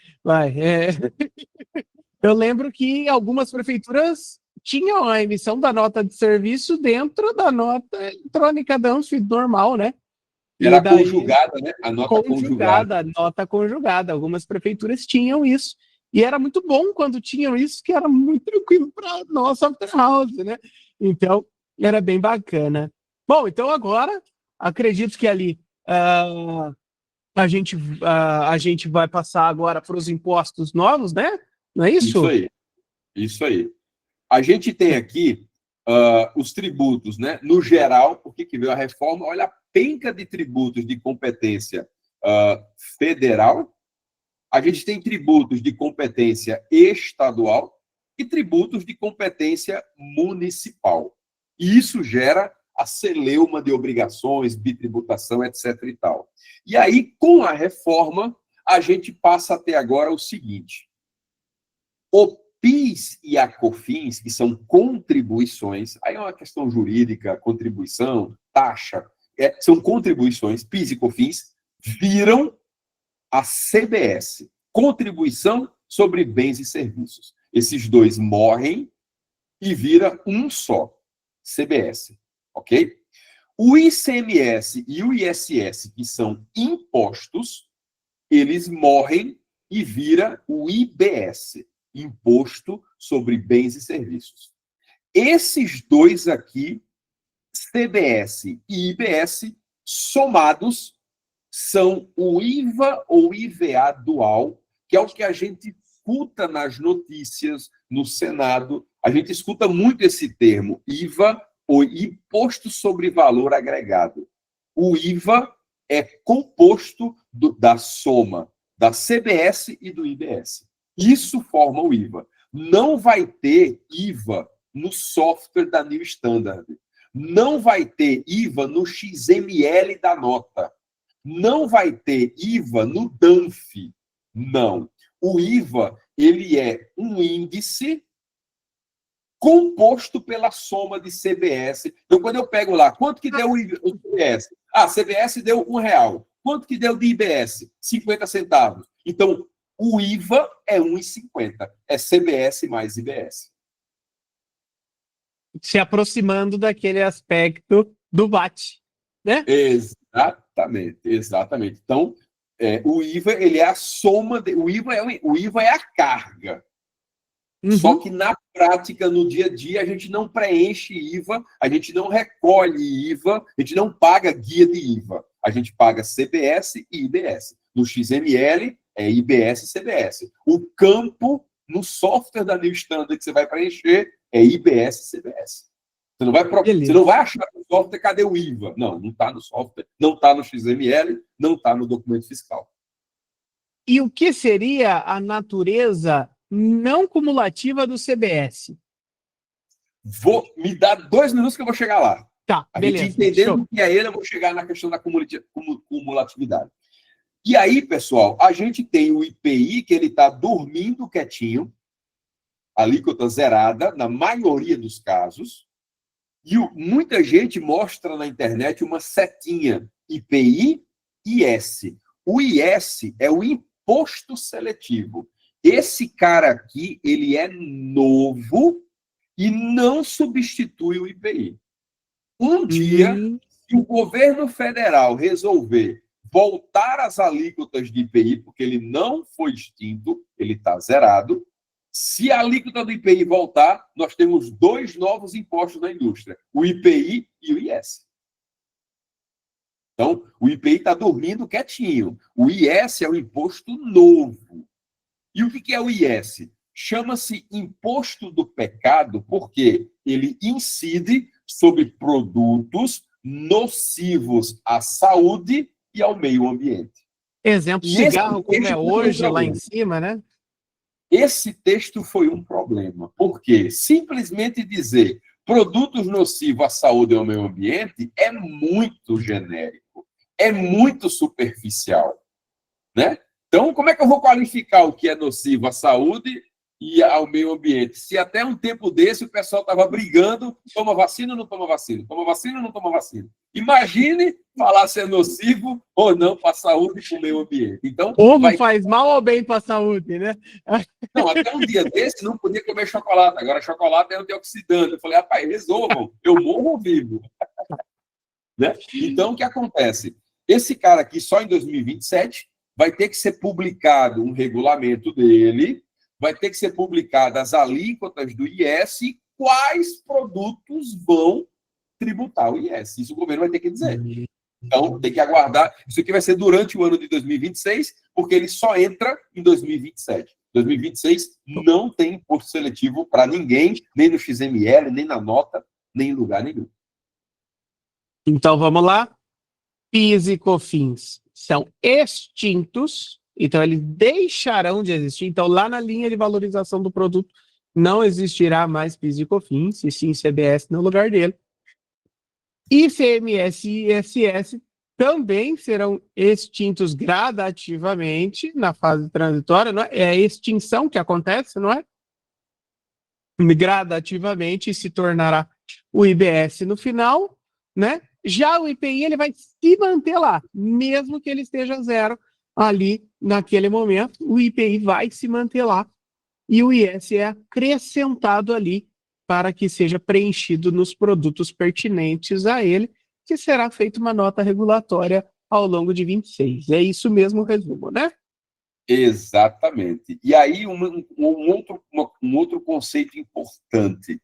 Eu lembro que algumas prefeituras tinham a emissão da nota de serviço dentro da nota eletrônica da Anfid normal, né? Era conjugada, né? A nota conjugada. A nota conjugada. Algumas prefeituras tinham isso. E era muito bom quando tinham isso, que era muito tranquilo para nossa software house, né? Então, Era bem bacana. Bom, então agora, acredito que ali a gente vai passar agora para os impostos novos, né? Não é Isso isso? aí, isso aí. A gente tem aqui os tributos, né? No geral, por que veio a reforma? Olha a penca de tributos de competência federal. A gente tem tributos de competência estadual e tributos de competência municipal. E isso gera a celeuma de obrigações, bitributação, etc. e tal. E aí, com a reforma, a gente passa a ter agora o seguinte: o PIS e a COFINS, que são contribuições, aí é uma questão jurídica, contribuição, taxa, são contribuições, PIS e COFINS, viram a CBS, Contribuição sobre Bens e Serviços. Esses dois morrem e vira um só, CBS, ok? O ICMS e o ISS, que são impostos, eles morrem e vira o IBS, Imposto sobre Bens e Serviços. Esses dois aqui, CBS e IBS, somados, são o IVA ou IVA dual, que é o que a gente escuta nas notícias, no Senado. A gente escuta muito esse termo, IVA ou Imposto sobre Valor Agregado. O IVA é composto da soma da CBS e do IBS. Isso forma o IVA. Não vai ter IVA no software da New Standard. Não vai ter IVA no XML da nota. Não vai ter IVA no DANF. Não. O IVA, ele é um índice composto pela soma de CBS. Então, quando eu pego lá, quanto que deu o CBS? Ah, CBS deu R$1. Quanto que deu de IBS? 50 centavos. Então, o IVA é 1,50. É CBS mais IBS. Se aproximando daquele aspecto do VAT, né? Exatamente, exatamente. Então, o IVA, ele é a soma, o IVA é a carga. Só que na prática, no dia a dia, a gente não preenche IVA, a gente não recolhe IVA, a gente não paga guia de IVA. A gente paga CBS e IBS. No XML, é IBS e CBS. O campo, no software da New Standard que você vai preencher, é IBS e CBS. Você não vai achar no software, cadê o IVA? Não, não está no software, não está no XML, não está no documento fiscal. E o que seria a natureza não cumulativa do CBS? Me dar 2 minutos que eu vou chegar lá. Tá, beleza. A gente entendendo o que é ele, eu vou chegar na questão da cumulatividade. E aí, pessoal, a gente tem o IPI, que ele está dormindo quietinho, alíquota zerada, na maioria dos casos, e muita gente mostra na internet uma setinha, IPI e IS. O IS é o imposto seletivo. Esse cara aqui, ele é novo e não substitui o IPI. Um dia, se o governo federal resolver voltar às alíquotas de IPI, porque ele não foi extinto, ele está zerado, se a alíquota do IPI voltar, nós temos 2 novos impostos na indústria, o IPI e o IS. Então, o IPI está dormindo quietinho. O IS é um imposto novo. E o que é o IS? Chama-se imposto do pecado porque ele incide sobre produtos nocivos à saúde e ao meio ambiente. Exemplo, cigarro, como é hoje, lá em cima, né? Esse texto foi um problema. Por quê? Simplesmente dizer produtos nocivos à saúde e ao meio ambiente é muito genérico, é muito superficial, né? Então, como é que eu vou qualificar o que é nocivo à saúde e ao meio ambiente? Se até um tempo desse o pessoal estava brigando, toma vacina ou não toma vacina? Toma vacina ou não toma vacina? Imagine falar se é nocivo ou não para a saúde e para o meio ambiente. Então, ovo faz mal ou bem para a saúde, né? Não, até um dia desse não podia comer chocolate. Agora, chocolate é antioxidante. Eu falei, rapaz, resolvam, eu morro ou vivo? Né? Então, o que acontece? Esse cara aqui, só em 2027, vai ter que ser publicado um regulamento dele, vai ter que ser publicadas as alíquotas do IS e quais produtos vão tributar o IS. Isso o governo vai ter que dizer. Então, tem que aguardar. Isso aqui vai ser durante o ano de 2026, porque ele só entra em 2027. 2026 não tem imposto seletivo para ninguém, nem no XML, nem na nota, nem em lugar nenhum. Então, vamos lá. PIS e COFINS são extintos, então eles deixarão de existir. Então, lá na linha de valorização do produto, não existirá mais PIS e COFINS, e sim CBS no lugar dele. ICMS e ISS também serão extintos gradativamente na fase transitória, não é? É a extinção que acontece, não é? Gradativamente se tornará o IBS no final, né? Já o IPI ele vai se manter lá, mesmo que ele esteja zero ali naquele momento, o IPI vai se manter lá e o IS é acrescentado ali para que seja preenchido nos produtos pertinentes a ele, que será feita uma nota regulatória ao longo de 26. É isso mesmo o resumo, né? Exatamente. E aí, um outro conceito importante.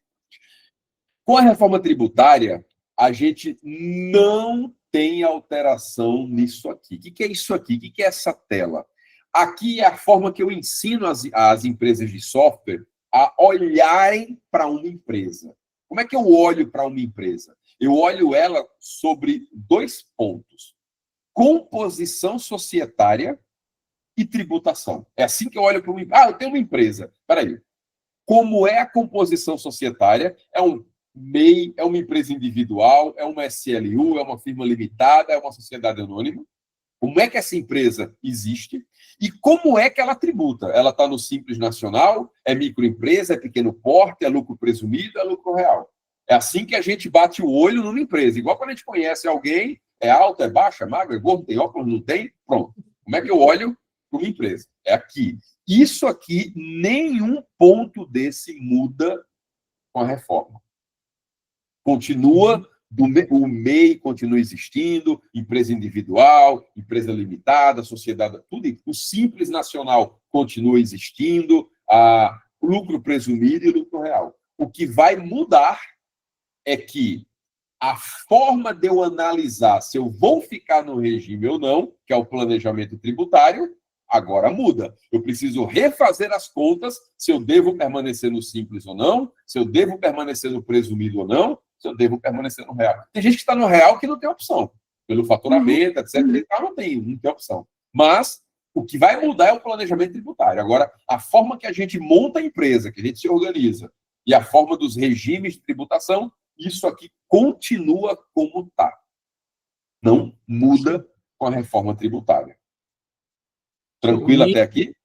Com a reforma tributária, a gente não tem alteração nisso aqui. O que é isso aqui? O que é essa tela? Aqui é a forma que eu ensino as empresas de software a olharem para uma empresa. Como é que eu olho para uma empresa? Eu olho ela sobre 2 pontos: composição societária e tributação. É assim que eu olho para uma empresa. Eu tenho uma empresa. Espera aí. Como é a composição societária? É um MEI, é uma empresa individual, é uma SLU, é uma firma limitada, é uma sociedade anônima? Como é que essa empresa existe? E como é que ela tributa? Ela está no Simples Nacional? É microempresa? É pequeno porte? É lucro presumido? É lucro real? É assim que a gente bate o olho numa empresa. Igual quando a gente conhece alguém, é alto, é baixo, é magro, é gordo, tem óculos, não tem? Pronto. Como é que eu olho para uma empresa? É aqui. Isso aqui, nenhum ponto desse muda com a reforma. Continua, o MEI continua existindo, empresa individual, empresa limitada, sociedade, tudo isso. O Simples Nacional continua existindo, o lucro presumido e o lucro real. O que vai mudar é que a forma de eu analisar se eu vou ficar no regime ou não, que é o planejamento tributário, agora muda. Eu preciso refazer as contas se eu devo permanecer no simples ou não, se eu devo permanecer no presumido ou não, se eu devo permanecer no real. Tem gente que está no real que não tem opção. Pelo faturamento, etc. E tal, não tem opção. Mas o que vai mudar é o planejamento tributário. Agora, a forma que a gente monta a empresa, que a gente se organiza, e a forma dos regimes de tributação, isso aqui continua como está. Não muda com a reforma tributária. Tranquilo até aqui?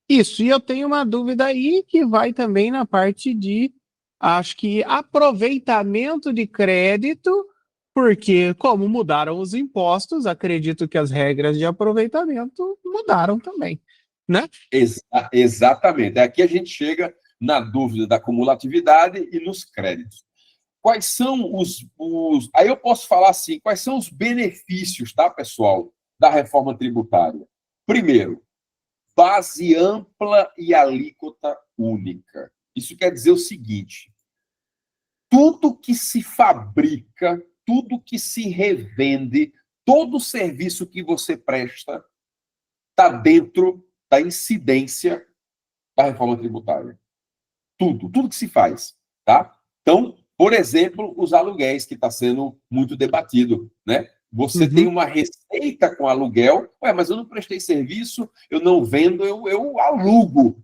Isso, e eu tenho uma dúvida aí que vai também na parte de, acho que, aproveitamento de crédito, porque como mudaram os impostos, acredito que as regras de aproveitamento mudaram também, né? Exatamente. Aqui a gente chega na dúvida da cumulatividade e nos créditos. Quais são Aí eu posso falar assim, quais são os benefícios, tá, pessoal, da reforma tributária? Primeiro, base ampla e alíquota única. Isso quer dizer o seguinte: tudo que se fabrica, tudo que se revende, todo serviço que você presta está dentro da incidência da reforma tributária. Tudo que se faz, tá? Então, por exemplo, os aluguéis, que está sendo muito debatido, né? Você tem uma receita com aluguel, mas eu não prestei serviço, eu não vendo, eu alugo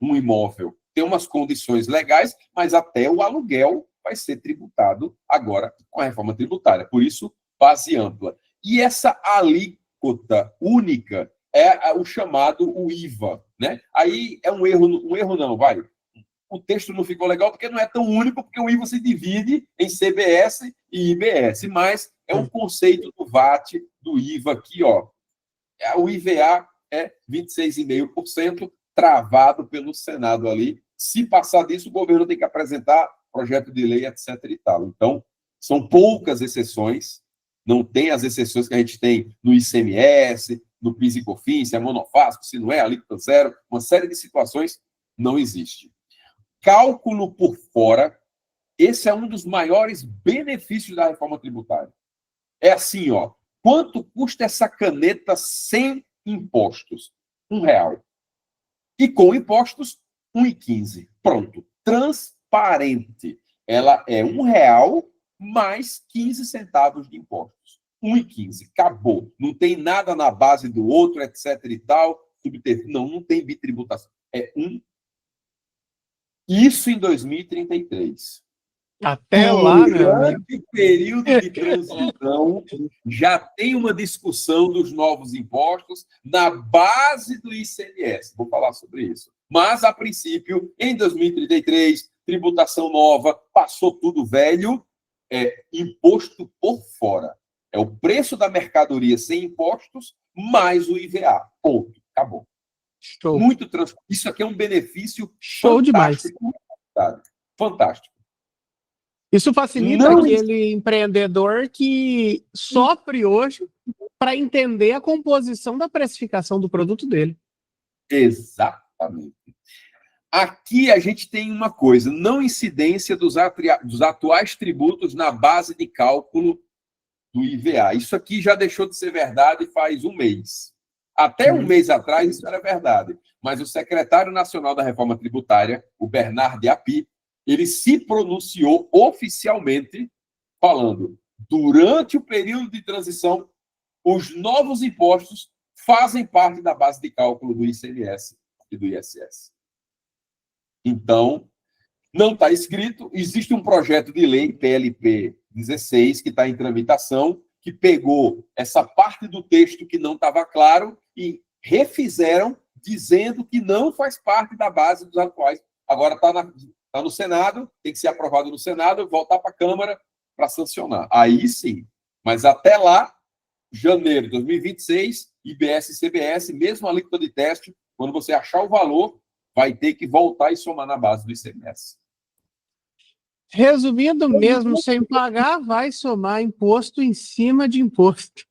um imóvel. Tem umas condições legais, mas até o aluguel vai ser tributado agora com a reforma tributária. Por isso, base ampla. E essa alíquota única é o chamado o IVA, né? Aí é um erro não, vai. O texto não ficou legal porque não é tão único, porque o IVA se divide em CBS e IBS, mas é um conceito do VAT, do IVA aqui, ó. O IVA é 26,5%, travado pelo Senado ali. Se passar disso, o governo tem que apresentar projeto de lei, etc. e tal. Então, são poucas exceções, não tem as exceções que a gente tem no ICMS, no PIS e COFINS, se é monofásico, se não é, alíquota zero, uma série de situações não existe. Cálculo por fora Esse é um dos maiores benefícios da reforma tributária. É assim, ó, quanto custa essa caneta sem impostos? R$ 1. E com impostos, R$ 1,15. Pronto. Transparente. Ela é R$ 1 mais 15 centavos de impostos. 1,15. Acabou. Não tem nada na base do outro, etc. e tal. Não tem bitributação. É um. Isso em 2033. Até lá, meu amigo. Durante o período de transição, já tem uma discussão dos novos impostos na base do ICMS. Vou falar sobre isso. Mas, a princípio, em 2033, tributação nova, passou tudo velho, é imposto por fora. É o preço da mercadoria sem impostos, mais o IVA. Ponto. Acabou. Show. Muito Isso aqui é um benefício Show demais. Fantástico. Isso facilita aquele empreendedor que sofre hoje para entender a composição da precificação do produto dele. Exatamente. Aqui a gente tem uma coisa, não incidência dos atuais tributos na base de cálculo do IVA. Isso aqui já deixou de ser verdade faz um mês. Até um mês atrás isso era verdade. Mas o secretário nacional da Reforma Tributária, o Bernard Api, ele se pronunciou oficialmente falando: durante o período de transição, os novos impostos fazem parte da base de cálculo do ICMS e do ISS. Então, não está escrito, existe um projeto de lei, PLP 16, que está em tramitação, que pegou essa parte do texto que não estava claro e refizeram, dizendo que não faz parte da base dos atuais. Agora está no Senado, tem que ser aprovado no Senado, voltar para a Câmara para sancionar. Aí sim. Mas até lá, janeiro de 2026, IBS e CBS, mesmo a alíquota de teste, quando você achar o valor, vai ter que voltar e somar na base do ICMS. Resumindo, mesmo sem pagar, vai somar imposto em cima de imposto.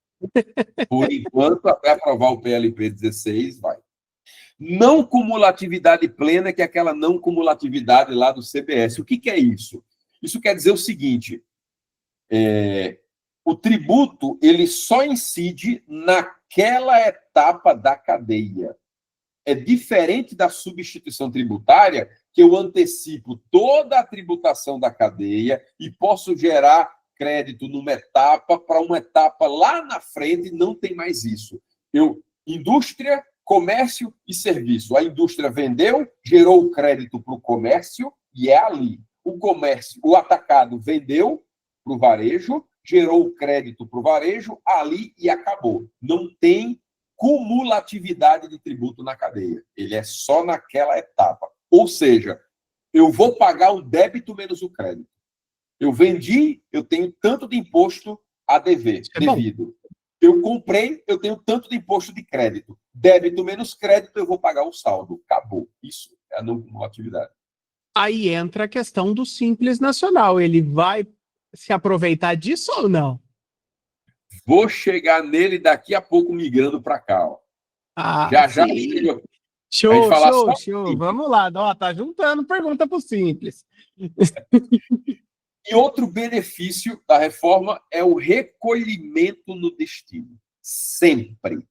Por enquanto, até aprovar o PLP 16, vai. Não cumulatividade plena, que é aquela não cumulatividade lá do CBS. O que é isso? Isso quer dizer o seguinte: o tributo ele só incide naquela etapa da cadeia. É diferente da substituição tributária, que eu antecipo toda a tributação da cadeia e posso gerar crédito numa etapa para uma etapa lá na frente, não tem mais isso. Indústria, comércio e serviço. A indústria vendeu, gerou o crédito para o comércio e é ali. O comércio, o atacado vendeu para o varejo, gerou o crédito para o varejo, ali e acabou. Não tem cumulatividade de tributo na cadeia. Ele é só naquela etapa. Ou seja, eu vou pagar o débito menos o crédito. Eu vendi, eu tenho tanto de imposto a dever, devido. Eu comprei, eu tenho tanto de imposto de crédito. Débito menos crédito, eu vou pagar o saldo. Acabou. Isso é a não cumulatividade. Aí entra a questão do Simples Nacional. Ele vai se aproveitar disso ou não? Vou chegar nele daqui a pouco migrando para cá. Ó. Já chego. Show. Vamos lá. Ó, tá juntando pergunta para o Simples. E outro benefício da reforma é o recolhimento no destino. Sempre.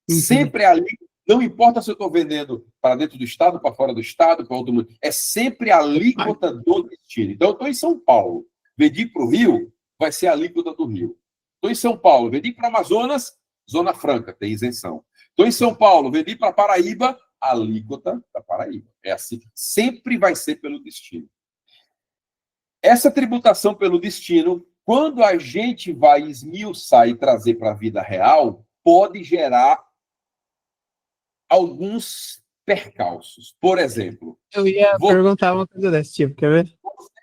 Sempre ali. Não importa se eu estou vendendo para dentro do Estado, para fora do Estado, para outro mundo. É sempre a alíquota do destino. Então, eu estou em São Paulo. Vendi para o Rio, vai ser a alíquota do Rio. Estou em São Paulo, vendi para Amazonas, Zona Franca, tem isenção. Estou em São Paulo, vendi para Paraíba, alíquota da Paraíba. É assim. Sempre vai ser pelo destino. Essa tributação pelo destino, quando a gente vai esmiuçar e trazer para a vida real, pode gerar alguns percalços. Por exemplo... Eu ia perguntar uma coisa desse tipo, quer ver?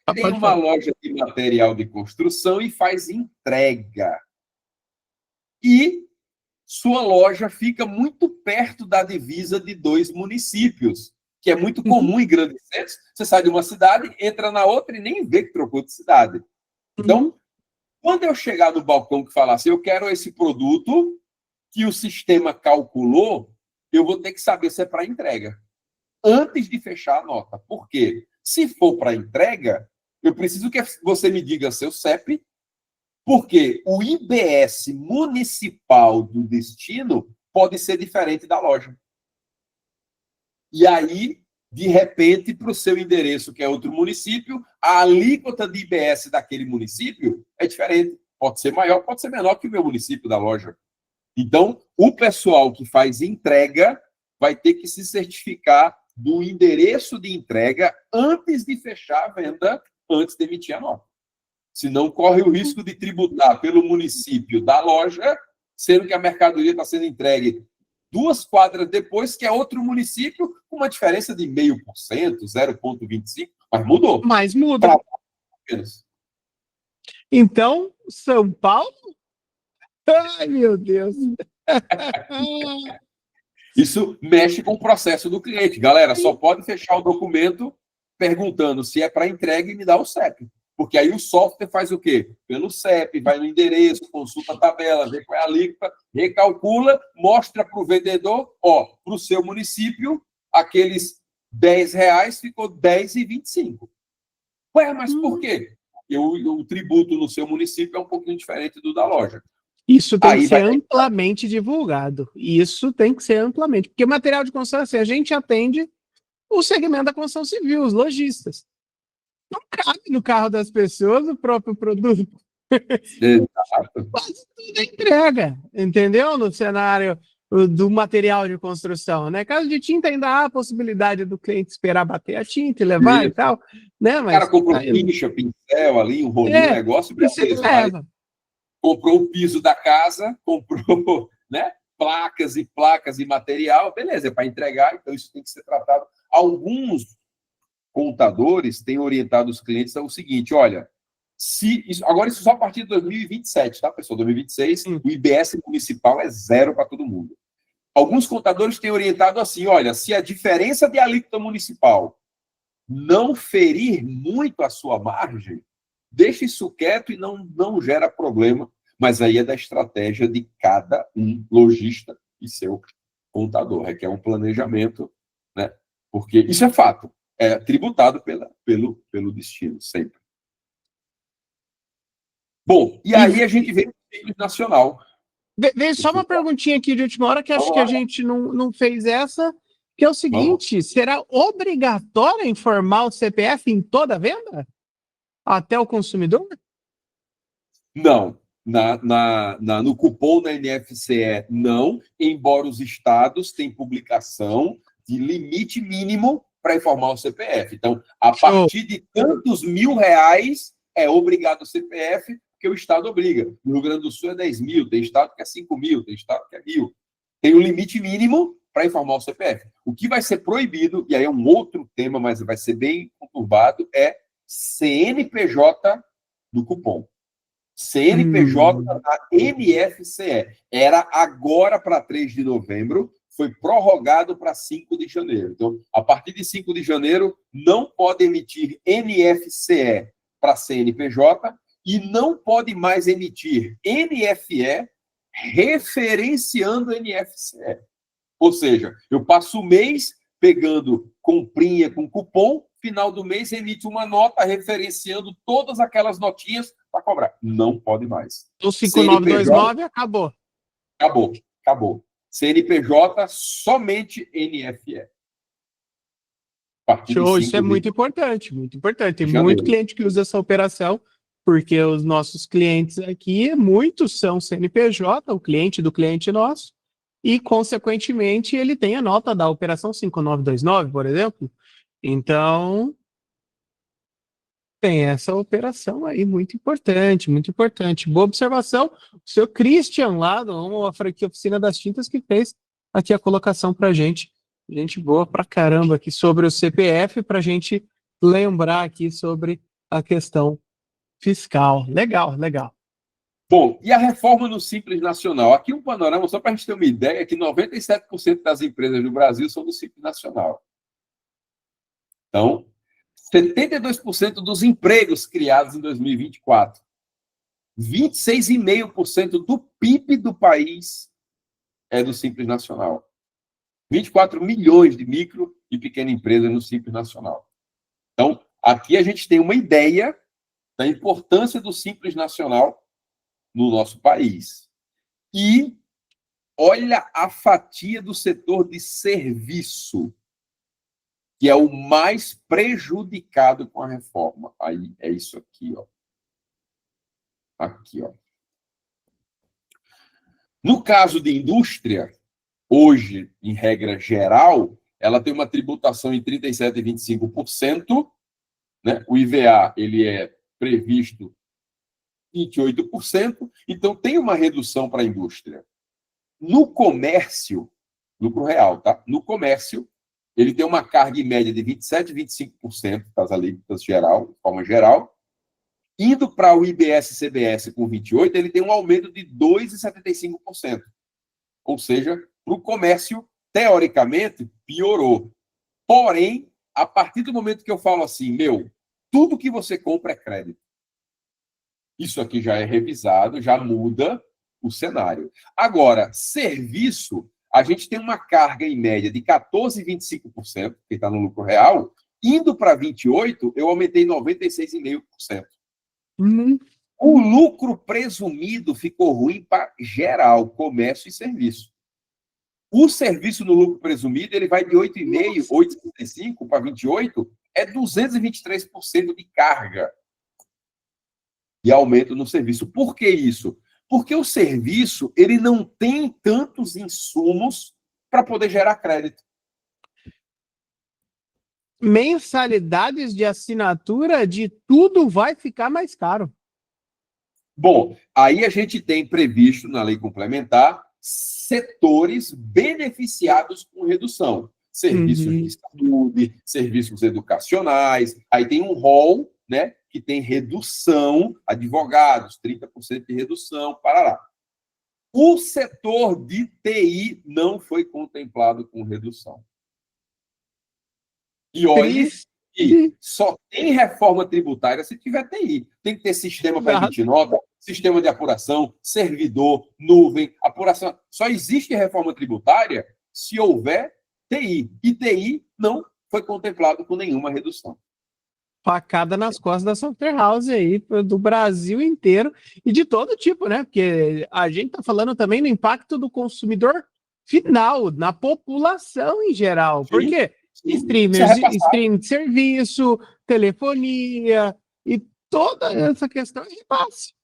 Você tem uma loja de material de construção e faz entrega. E sua loja fica muito perto da divisa de 2 municípios, que é muito comum em grandes centros. Você sai de uma cidade, entra na outra e nem vê que trocou de cidade. Então, quando eu chegar no balcão que falar assim, eu quero esse produto que o sistema calculou, eu vou ter que saber se é para entrega, antes de fechar a nota. Por quê? Se for para entrega, Eu preciso que você me diga seu CEP, porque o IBS municipal do destino pode ser diferente da loja. E aí, de repente, para o seu endereço, que é outro município, a alíquota de IBS daquele município é diferente. Pode ser maior, pode ser menor que o meu município da loja. Então, o pessoal que faz entrega vai ter que se certificar do endereço de entrega antes de fechar a venda, antes de emitir a nota. Senão, corre o risco de tributar pelo município da loja, sendo que a mercadoria está sendo entregue 2 quadras depois, que é outro município, com uma diferença de 0,5%, 0,25%, mas mudou. Mas muda. Então, São Paulo? Ai, meu Deus. Isso mexe com o processo do cliente. Galera, só pode fechar o documento perguntando se é para entrega e me dá o CEP. Porque aí o software faz o quê? Pelo CEP, vai no endereço, consulta a tabela, vê qual é a alíquota, recalcula, mostra para o vendedor, para o seu município, aqueles R$10 ficou R$10,25. Ué, mas por quê? Porque o tributo no seu município é um pouquinho diferente do da loja. Isso tem que ser amplamente divulgado. Isso tem que ser amplamente. Porque material de construção, assim, a gente atende o segmento da construção civil, os lojistas. Não cabe no carro das pessoas o próprio produto. Exato. Quase tudo é entrega, entendeu? No cenário do material de construção, né? Caso de tinta ainda há a possibilidade do cliente esperar bater a tinta e levar e tal, né? Mas o cara comprou pincha, pincel ali, um rolinho, negócio, você leva. Comprou o piso da casa, comprou, né, placas e material, beleza, é para entregar, então isso tem que ser tratado. Alguns contadores têm orientado os clientes ao seguinte, olha, agora isso só a partir de 2027, tá, pessoal? 2026, o IBS municipal é 0 para todo mundo. Alguns contadores têm orientado assim, olha, se a diferença de alíquota municipal não ferir muito a sua margem, deixe isso quieto e não gera problema. Mas aí é da estratégia de cada lojista e seu contador. Requer um planejamento, né? Porque isso é fato. É tributado pelo destino, sempre. Bom, e aí a gente vem para o Simples Nacional. Vem só uma perguntinha aqui de última hora, que acho que a gente não fez essa, que é o seguinte, será obrigatório informar o CPF em toda venda? Até o consumidor? Não. No cupom da NFCE, não, embora os estados tenham publicação de limite mínimo para informar o CPF. Então, a partir de tantos R$1.000 é obrigado o CPF, porque o estado obriga. No Rio Grande do Sul é 10 mil, tem estado que é 5 mil, tem estado que é 1.000. Tem um limite mínimo para informar o CPF. O que vai ser proibido, e aí é um outro tema, mas vai ser bem conturbado, é CNPJ do cupom. CNPJ da NFCE. Era agora para 3 de novembro, foi prorrogado para 5 de janeiro. Então, a partir de 5 de janeiro, não pode emitir NFCE para CNPJ e não pode mais emitir NFE referenciando NFCE. Ou seja, eu passo o mês pegando comprinha com cupom, final do mês emite uma nota referenciando todas aquelas notinhas para cobrar. Não pode mais. O 5929 acabou. Acabou. CNPJ, somente NFE. Show, isso é muito importante, muito importante. Tem muito cliente que usa essa operação, porque os nossos clientes aqui, muitos são CNPJ, o cliente do cliente nosso, e, consequentemente, ele tem a nota da operação 5929, por exemplo. Então, tem essa operação aí, muito importante, muito importante. Boa observação. O seu Christian lá, da franquia Oficina das Tintas, que fez aqui a colocação para a gente. Gente boa pra caramba aqui sobre o CPF, para a gente lembrar aqui sobre a questão fiscal. Legal, legal. Bom, e a reforma no Simples Nacional? Aqui um panorama, só para a gente ter uma ideia, que 97% das empresas do Brasil são do Simples Nacional. Então, 72% dos empregos criados em 2024. 26,5% do PIB do país é do Simples Nacional. 24 milhões de micro e pequena empresa no Simples Nacional. Então, Aqui a gente tem uma ideia da importância do Simples Nacional no nosso país. E olha a fatia do setor de serviço, que é o mais prejudicado com a reforma. Aí é isso aqui, ó. Aqui, ó. No caso de indústria, hoje, em regra geral, ela tem uma tributação em 37,25%, né? O IVA ele é previsto 28%, então tem uma redução para a indústria. No comércio, lucro real, tá? No comércio, ele tem uma carga em média de 27, 25% das alíquotas geral, de forma geral. Indo para o IBS e CBS com 28%, ele tem um aumento de 2,75%. Ou seja, para o comércio, teoricamente, piorou. Porém, a partir do momento que eu falo assim, tudo que você compra é crédito. Isso aqui já é revisado, já muda o cenário. Agora, serviço, a gente tem uma carga em média de 14,25%, que está no lucro real, indo para 28%, eu aumentei 96,5%. O lucro presumido ficou ruim para geral, comércio e serviço. O serviço no lucro presumido, ele vai de 8,5%, 8,65% para 28%, é 223% de carga e aumento no serviço. Por que isso? Porque o serviço ele não tem tantos insumos para poder gerar crédito. Mensalidades de assinatura de tudo vai ficar mais caro. Bom, aí a gente tem previsto na lei complementar setores beneficiados com redução. Serviços de saúde, serviços educacionais, aí tem um rol, né, que tem redução, advogados, 30% de redução, parará. O setor de TI não foi contemplado com redução. E olhe que só tem reforma tributária se tiver TI. Tem que ter sistema para emitir nota, sistema de apuração, servidor, nuvem, apuração. Só existe reforma tributária se houver TI. E TI não foi contemplado com nenhuma redução. Facada nas costas da software house aí, do Brasil inteiro e de todo tipo, né? Porque a gente está falando também do impacto do consumidor final, na população em geral. Por quê? Stream de serviço, telefonia e toda essa questão de repasse.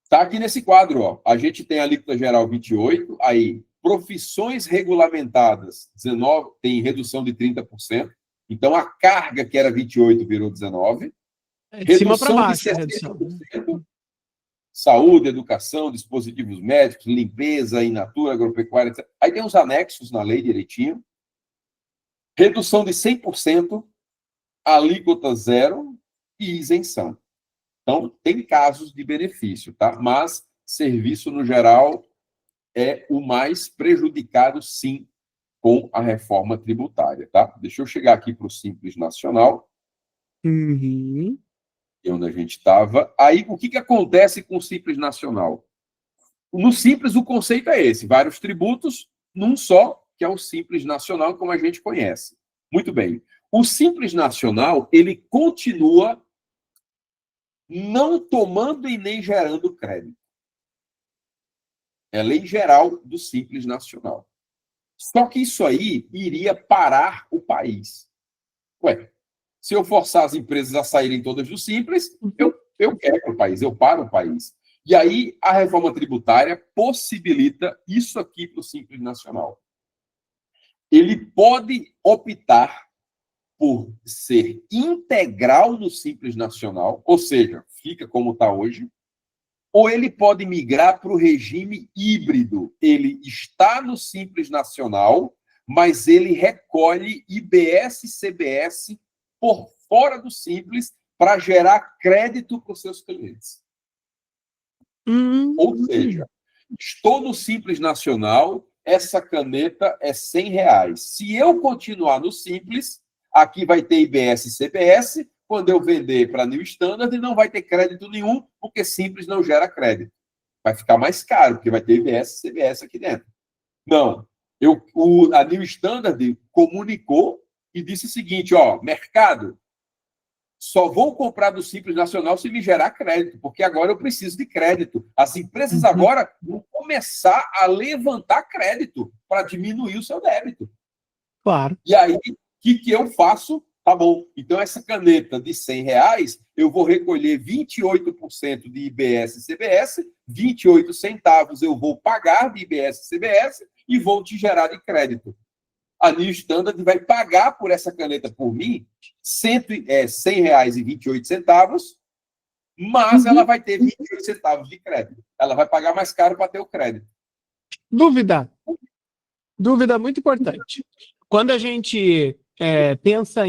Está aqui nesse quadro, ó. A gente tem a alíquota geral 28%, aí profissões regulamentadas 19%, tem redução de 30%. Então, a carga, que era 28, virou 19. De cima para baixo, de 60%. Saúde, educação, dispositivos médicos, limpeza, in natura, agropecuária, etc. Aí tem os anexos na lei direitinho. Redução de 100%, alíquota zero e isenção. Então, tem casos de benefício, tá? Mas serviço, no geral, é o mais prejudicado, sim, com a reforma tributária, tá? Deixa eu chegar aqui para o Simples Nacional, onde a gente estava. Aí, o que acontece com o Simples Nacional? No Simples, o conceito é esse, vários tributos num só, que é o Simples Nacional, como a gente conhece. Muito bem. O Simples Nacional, ele continua não tomando e nem gerando crédito. É a lei geral do Simples Nacional. Só que isso aí iria parar o país. Ué, se eu forçar as empresas a saírem todas do Simples, eu quebro o país, eu paro o país. E aí a reforma tributária possibilita isso aqui para o Simples Nacional. Ele pode optar por ser integral no Simples Nacional, ou seja, fica como está hoje, ou ele pode migrar para o regime híbrido. Ele está no Simples Nacional, mas ele recolhe IBS e CBS por fora do Simples para gerar crédito para os seus clientes. Ou seja, estou no Simples Nacional, essa caneta é R$100. Se eu continuar no Simples, aqui vai ter IBS e CBS. Quando eu vender para New Standard, não vai ter crédito nenhum, porque Simples não gera crédito. Vai ficar mais caro, porque vai ter IBS e CBS aqui dentro. Não. A New Standard comunicou e disse o seguinte, ó, mercado, só vou comprar do Simples Nacional se me gerar crédito, porque agora eu preciso de crédito. As empresas agora vão começar a levantar crédito para diminuir o seu débito. Claro. E aí, o que eu faço? Tá bom, então essa caneta de R$100, eu vou recolher 28% de IBS e CBS, 28 centavos eu vou pagar de IBS e CBS e vou te gerar de crédito. A New Standard vai pagar por essa caneta por mim R$100,28, mas ela vai ter 28 centavos de crédito. Ela vai pagar mais caro para ter o crédito. Dúvida muito importante. Quando a gente pensa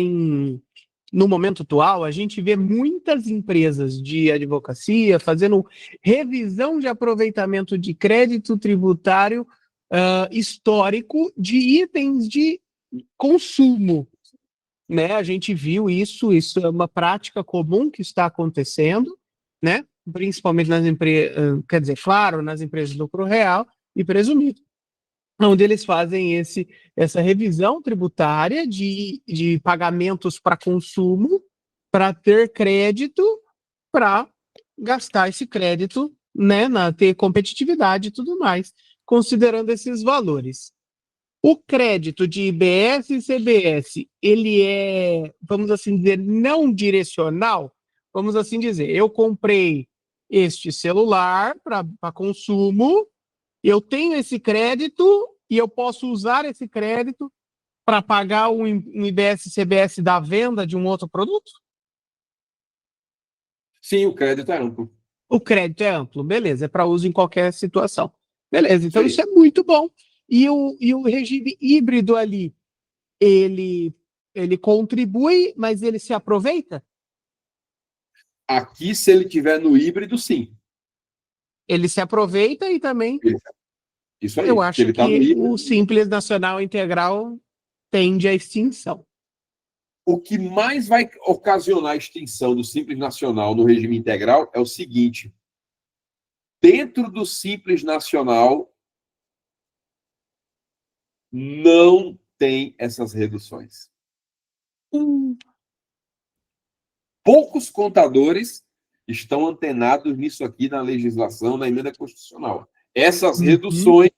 no momento atual, a gente vê muitas empresas de advocacia fazendo revisão de aproveitamento de crédito tributário histórico de itens de consumo. Né? A gente viu isso é uma prática comum que está acontecendo, né? Principalmente nas empresas, quer dizer, claro, nas empresas de lucro real e presumido, onde eles fazem essa revisão tributária de pagamentos para consumo, para ter crédito, para gastar esse crédito, né, ter competitividade e tudo mais, considerando esses valores. O crédito de IBS e CBS, ele é, vamos assim dizer, não direcional? Vamos assim dizer, eu comprei este celular para consumo, eu tenho esse crédito e eu posso usar esse crédito para pagar um IBS e CBS da venda de um outro produto? Sim, o crédito é amplo. O crédito é amplo, beleza, é para uso em qualquer situação. Beleza, então isso é muito bom. E o regime híbrido ali, ele contribui, mas ele se aproveita? Aqui, se ele tiver no híbrido, sim. Ele se aproveita e também... Isso aí. Eu acho ele tá no que híbrido. o Simples Nacional Integral tende à extinção. O que mais vai ocasionar a extinção do Simples Nacional no regime integral é o seguinte: dentro do Simples Nacional não tem essas reduções. Poucos contadores estão antenados nisso aqui na legislação, na emenda constitucional. Essas reduções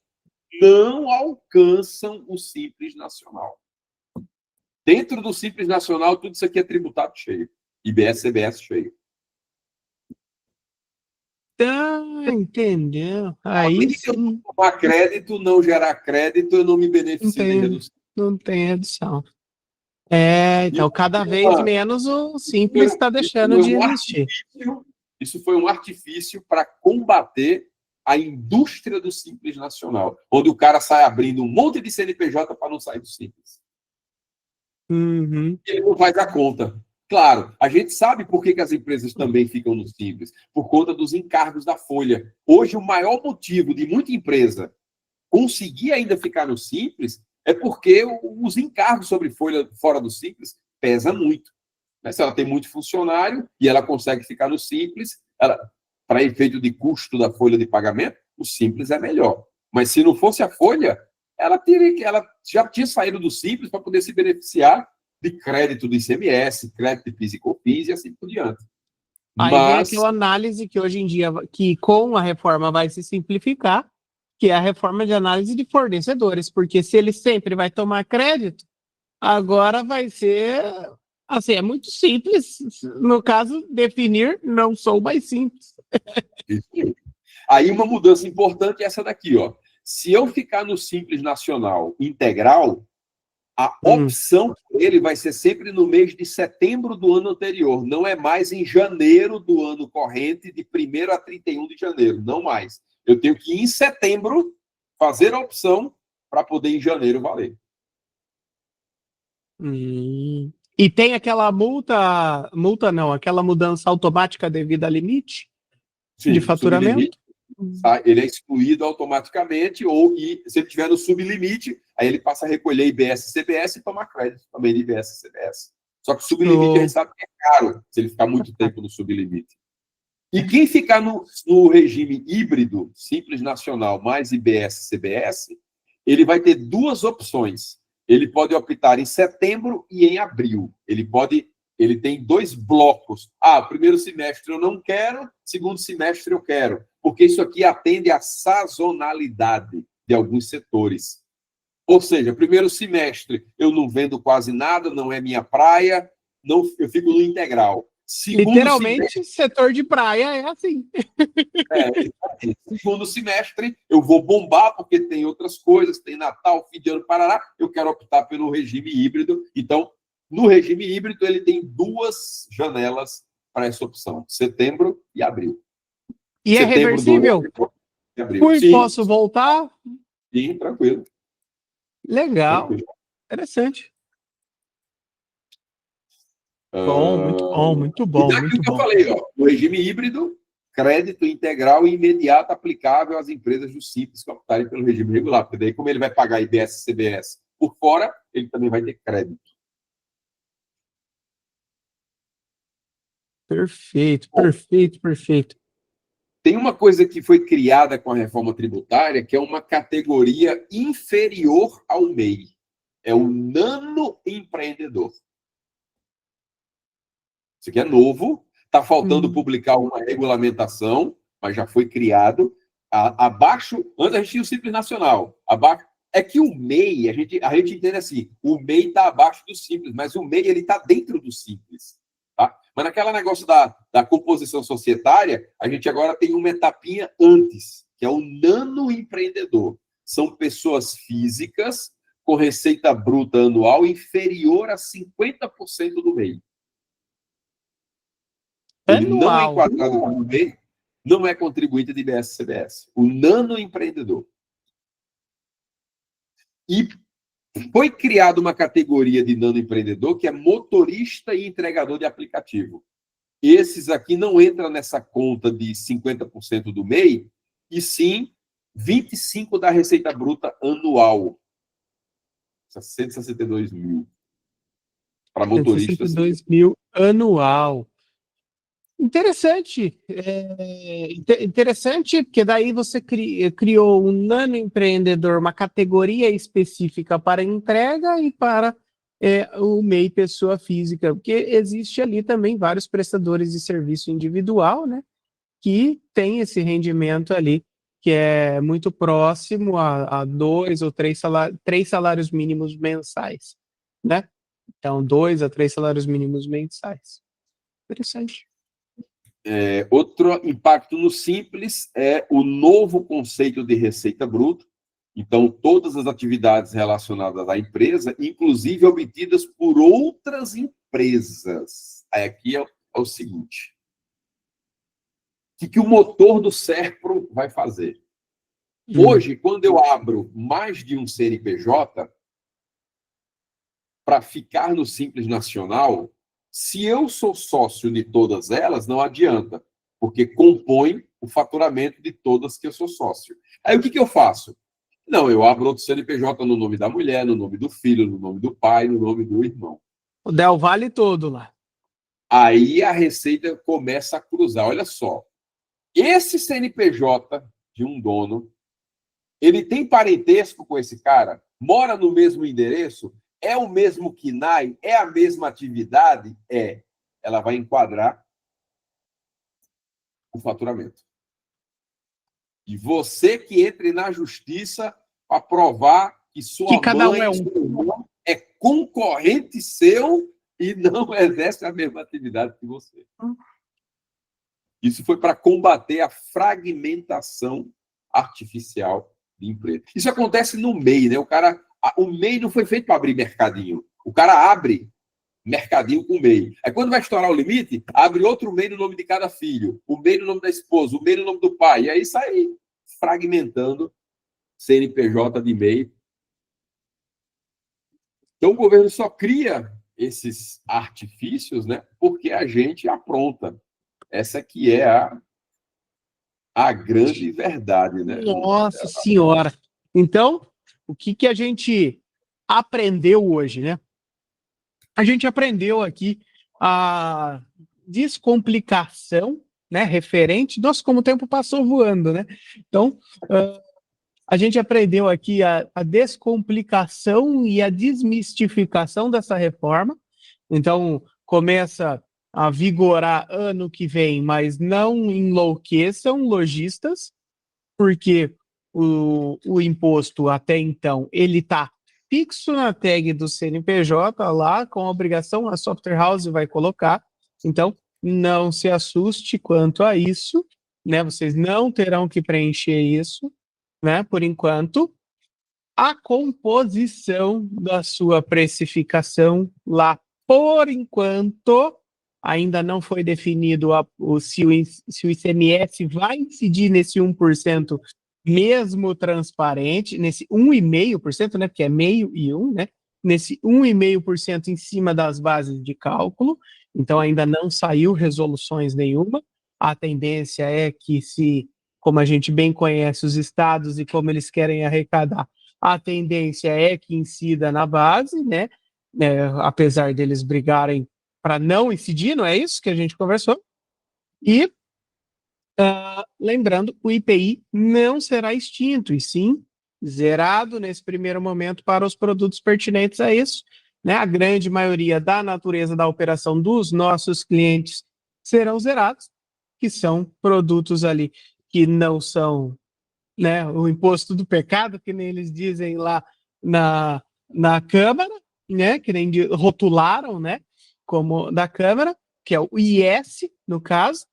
não alcançam o Simples Nacional. Dentro do Simples Nacional, tudo isso aqui é tributado cheio. IBS, CBS cheio. Entendeu? Aí se eu não tomar crédito, não gerar crédito, eu não me beneficio de redução. Não tem redução. Então cada vez menos o Simples está deixando de existir. Isso foi um artifício para combater a indústria do Simples Nacional, onde o cara sai abrindo um monte de CNPJ para não sair do Simples. Ele não faz a conta. Claro, a gente sabe por que as empresas também ficam no Simples, por conta dos encargos da folha. Hoje, o maior motivo de muita empresa conseguir ainda ficar no Simples é porque os encargos sobre folha fora do Simples pesam muito. Se ela tem muito funcionário e ela consegue ficar no Simples, para efeito de custo da folha de pagamento, o Simples é melhor. Mas se não fosse a folha, ela já tinha saído do Simples para poder se beneficiar de crédito do ICMS, crédito de PIS e COFINS e assim por diante. Aí vem aquela análise que hoje em dia, que com a reforma vai se simplificar, que é a reforma de análise de fornecedores, porque se ele sempre vai tomar crédito, agora vai ser, assim, é muito simples, no caso, definir não sou mais simples. Aí uma mudança importante é essa daqui, ó. Se eu ficar no Simples Nacional Integral, a opção dele vai ser sempre no mês de setembro do ano anterior, não é mais em janeiro do ano corrente, de 1º a 31 de janeiro, não mais. Eu tenho que ir em setembro fazer a opção para poder em janeiro valer. E tem aquela aquela mudança automática devido a limite de faturamento? Ele é excluído automaticamente, se ele estiver no sublimite, aí ele passa a recolher IBS e CBS e tomar crédito também de IBS e CBS. Só que o sublimite a gente sabe que é caro, se ele ficar muito tempo no sublimite. E quem ficar no regime híbrido, Simples Nacional mais IBS e CBS, ele vai ter duas opções. Ele pode optar em setembro e em abril. Ele ele tem 2 blocos. Primeiro semestre eu não quero, segundo semestre eu quero, porque isso aqui atende à sazonalidade de alguns setores. Ou seja, primeiro semestre eu não vendo quase nada, não é minha praia, não, eu fico no integral. Literalmente, setor de praia é assim. Segundo semestre, eu vou bombar, porque tem outras coisas, tem Natal, fim de ano, Paraná, eu quero optar pelo regime híbrido. Então, no regime híbrido, ele tem 2 janelas para essa opção, setembro e abril. E é reversível? Sim, Posso voltar? sim, tranquilo. Legal, Tranquilo. interessante. Bom, muito bom, muito bom, e muito que eu bom. falei, o regime híbrido, crédito integral e imediato aplicável às empresas do Simples que optarem pelo regime regular, porque daí, como ele vai pagar IBS e CBS por fora, ele também vai ter crédito. Perfeito, perfeito, perfeito. Tem uma coisa que foi criada com a reforma tributária, que é uma categoria inferior ao MEI. É o nano empreendedor. Isso aqui é novo, está faltando publicar uma regulamentação, mas já foi criado. Abaixo, antes a gente tinha o Simples Nacional. Abaixo, é que o MEI, a gente entende assim, o MEI está abaixo do Simples, mas o MEI está dentro do Simples. Tá? Mas naquela negócio da composição societária, a gente agora tem uma etapinha antes, que é o nano empreendedor. São pessoas físicas com receita bruta anual inferior a 50% do MEI. Ele não é enquadrado como MEI, não é contribuinte de IBS-CBS. O nano empreendedor. E foi criada uma categoria de nano empreendedor que é motorista e entregador de aplicativo. Esses aqui não entram nessa conta de 50% do MEI, e sim 25% da receita bruta anual. 162 mil. Para motoristas. 162 mil anual. Interessante. Interessante, porque daí você criou um nano empreendedor, uma categoria específica para entrega e para o MEI pessoa física, porque existe ali também vários prestadores de serviço individual, né, que tem esse rendimento ali, que é muito próximo a 2 ou 3 salários mínimos mensais, né? Então, 2 a 3 salários mínimos mensais. Interessante. Outro impacto no Simples é o novo conceito de receita bruta. Então, todas as atividades relacionadas à empresa, inclusive obtidas por outras empresas. Aí aqui é o seguinte. O que o motor do SERPRO vai fazer? Hoje, quando eu abro mais de um CNPJ, para ficar no Simples Nacional, se eu sou sócio de todas elas, não adianta, porque compõe o faturamento de todas que eu sou sócio. Aí o que eu faço? Não, eu abro outro CNPJ no nome da mulher, no nome do filho, no nome do pai, no nome do irmão. O Del Vale todo lá. Aí a receita começa a cruzar. Olha só, esse CNPJ de um dono, ele tem parentesco com esse cara? Mora no mesmo endereço? É o mesmo KNAI? É a mesma atividade? É. Ela vai enquadrar o faturamento. E você que entre na justiça para provar que sua cada mãe é concorrente seu e não exerce a mesma atividade que você. Isso foi para combater a fragmentação artificial de empresa. Isso acontece no MEI, né? O MEI não foi feito para abrir mercadinho. O cara abre mercadinho com o MEI. Aí quando vai estourar o limite, abre outro MEI no nome de cada filho, o MEI no nome da esposa, o MEI no nome do pai. E aí sai fragmentando CNPJ de MEI. Então o governo só cria esses artifícios, né? Porque a gente apronta. Essa que é a grande verdade, né? Nossa Senhora! Então, o que a gente aprendeu hoje, né? A gente aprendeu aqui a descomplicação, né, referente. Nossa, como o tempo passou voando, né? Então, a gente aprendeu aqui a descomplicação e a desmistificação dessa reforma. Então, começa a vigorar ano que vem, mas não enlouqueçam lojistas, porque o imposto até então ele está fixo na tag do CNPJ lá, com a obrigação, a software house vai colocar. Então, não se assuste quanto a isso, né? Vocês não terão que preencher isso, né? Por enquanto, a composição da sua precificação lá, por enquanto, ainda não foi definido se o ICMS vai incidir nesse 1% mesmo transparente, nesse 1,5%, né, porque é meio e 1, né, nesse 1,5% em cima das bases de cálculo, então ainda não saiu resoluções nenhuma. A tendência é que, como a gente bem conhece os estados e como eles querem arrecadar, a tendência é que incida na base, né, apesar deles brigarem para não incidir, não é isso que a gente conversou? E lembrando, o IPI não será extinto, e sim zerado nesse primeiro momento para os produtos pertinentes a isso, né? A grande maioria da natureza da operação dos nossos clientes serão zerados, que são produtos ali que não são, né, o imposto do pecado, que nem eles dizem lá na Câmara, né, que nem rotularam, né, como da Câmara, que é o IS, no caso,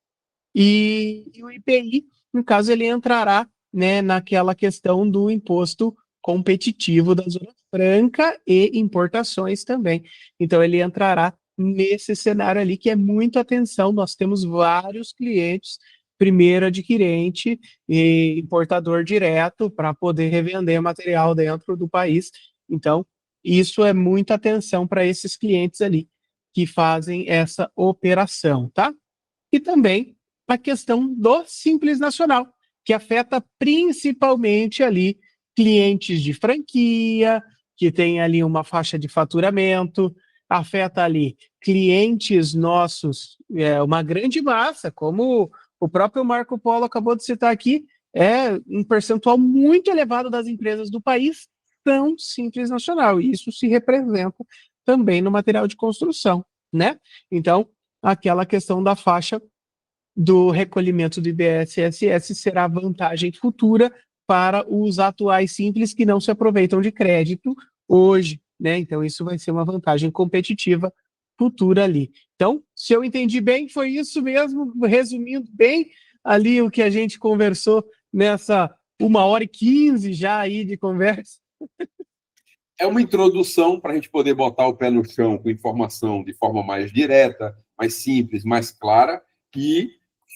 e o IPI, no caso, ele entrará, né, naquela questão do imposto competitivo da Zona Franca e importações também. Então, ele entrará nesse cenário ali, que é muita atenção. Nós temos vários clientes, primeiro adquirente e importador direto, para poder revender material dentro do país. Então, isso é muita atenção para esses clientes ali que fazem essa operação, tá? E também a questão do Simples Nacional, que afeta principalmente ali clientes de franquia, que tem ali uma faixa de faturamento, afeta ali clientes nossos, uma grande massa, como o próprio Marco Polo acabou de citar aqui, é um percentual muito elevado das empresas do país são Simples Nacional, e isso se representa também no material de construção, né? Então, aquela questão da faixa do recolhimento do IBS-SS será vantagem futura para os atuais simples que não se aproveitam de crédito hoje, né? Então, isso vai ser uma vantagem competitiva futura ali. Então, se eu entendi bem, foi isso mesmo, resumindo bem ali o que a gente conversou nessa 1h15 já aí de conversa. É uma introdução para a gente poder botar o pé no chão com informação de forma mais direta, mais simples, mais clara, e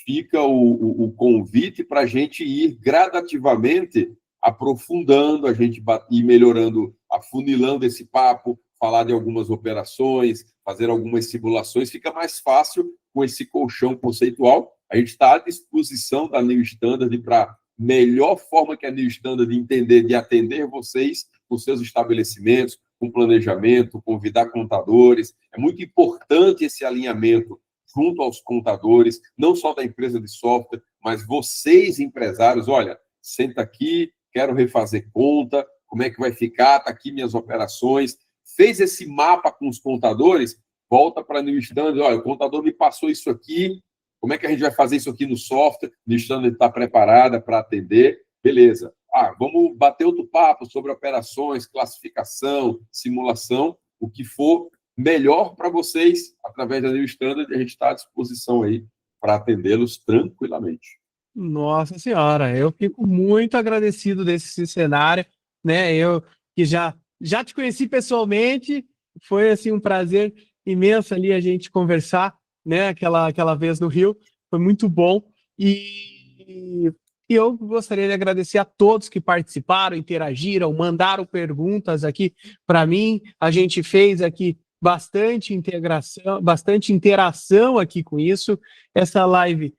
fica o convite para a gente ir gradativamente aprofundando, a gente ir melhorando, afunilando esse papo, falar de algumas operações, fazer algumas simulações, fica mais fácil com esse colchão conceitual. A gente está à disposição da New Standard para melhor forma que a New Standard entender de atender vocês com seus estabelecimentos, com planejamento, convidar contadores. É muito importante esse alinhamento junto aos contadores, não só da empresa de software, mas vocês, empresários, olha, senta aqui, quero refazer conta, como é que vai ficar, está aqui minhas operações. Fez esse mapa com os contadores, volta para a New Standard, olha, o contador me passou isso aqui, como é que a gente vai fazer isso aqui no software? A New Standard está preparada para atender, beleza. Vamos bater outro papo sobre operações, classificação, simulação, o que for melhor para vocês, através da New Standard, a gente está à disposição aí para atendê-los tranquilamente. Nossa Senhora, eu fico muito agradecido desse cenário, né? Eu que já te conheci pessoalmente, foi assim um prazer imenso ali a gente conversar, né? Aquela vez no Rio, foi muito bom. E eu gostaria de agradecer a todos que participaram, interagiram, mandaram perguntas aqui para mim. A gente fez aqui bastante integração, bastante interação aqui com isso. Essa live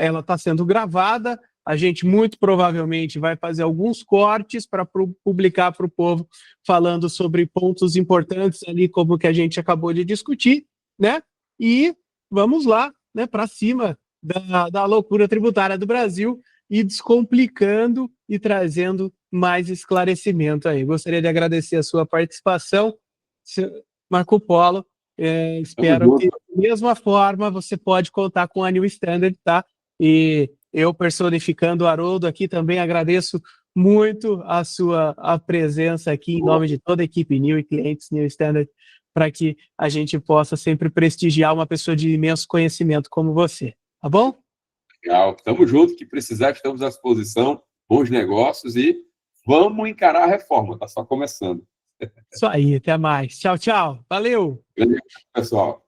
ela está sendo gravada. A gente muito provavelmente vai fazer alguns cortes para publicar para o povo, falando sobre pontos importantes ali, como que a gente acabou de discutir, né? E vamos lá, né, para cima da loucura tributária do Brasil e descomplicando e trazendo mais esclarecimento aí. Gostaria de agradecer a sua participação, Marco Polo, Espero que, da mesma forma, você pode contar com a New Standard, tá? E eu, personificando o Haroldo aqui, também agradeço muito a presença aqui em nome de toda a equipe New e clientes New Standard, para que a gente possa sempre prestigiar uma pessoa de imenso conhecimento como você. Tá bom? Legal. Tamo junto, que precisar, estamos à disposição. Bons negócios e vamos encarar a reforma, tá só começando. Isso aí, até mais. Tchau, tchau. Valeu! Grande abraço, pessoal.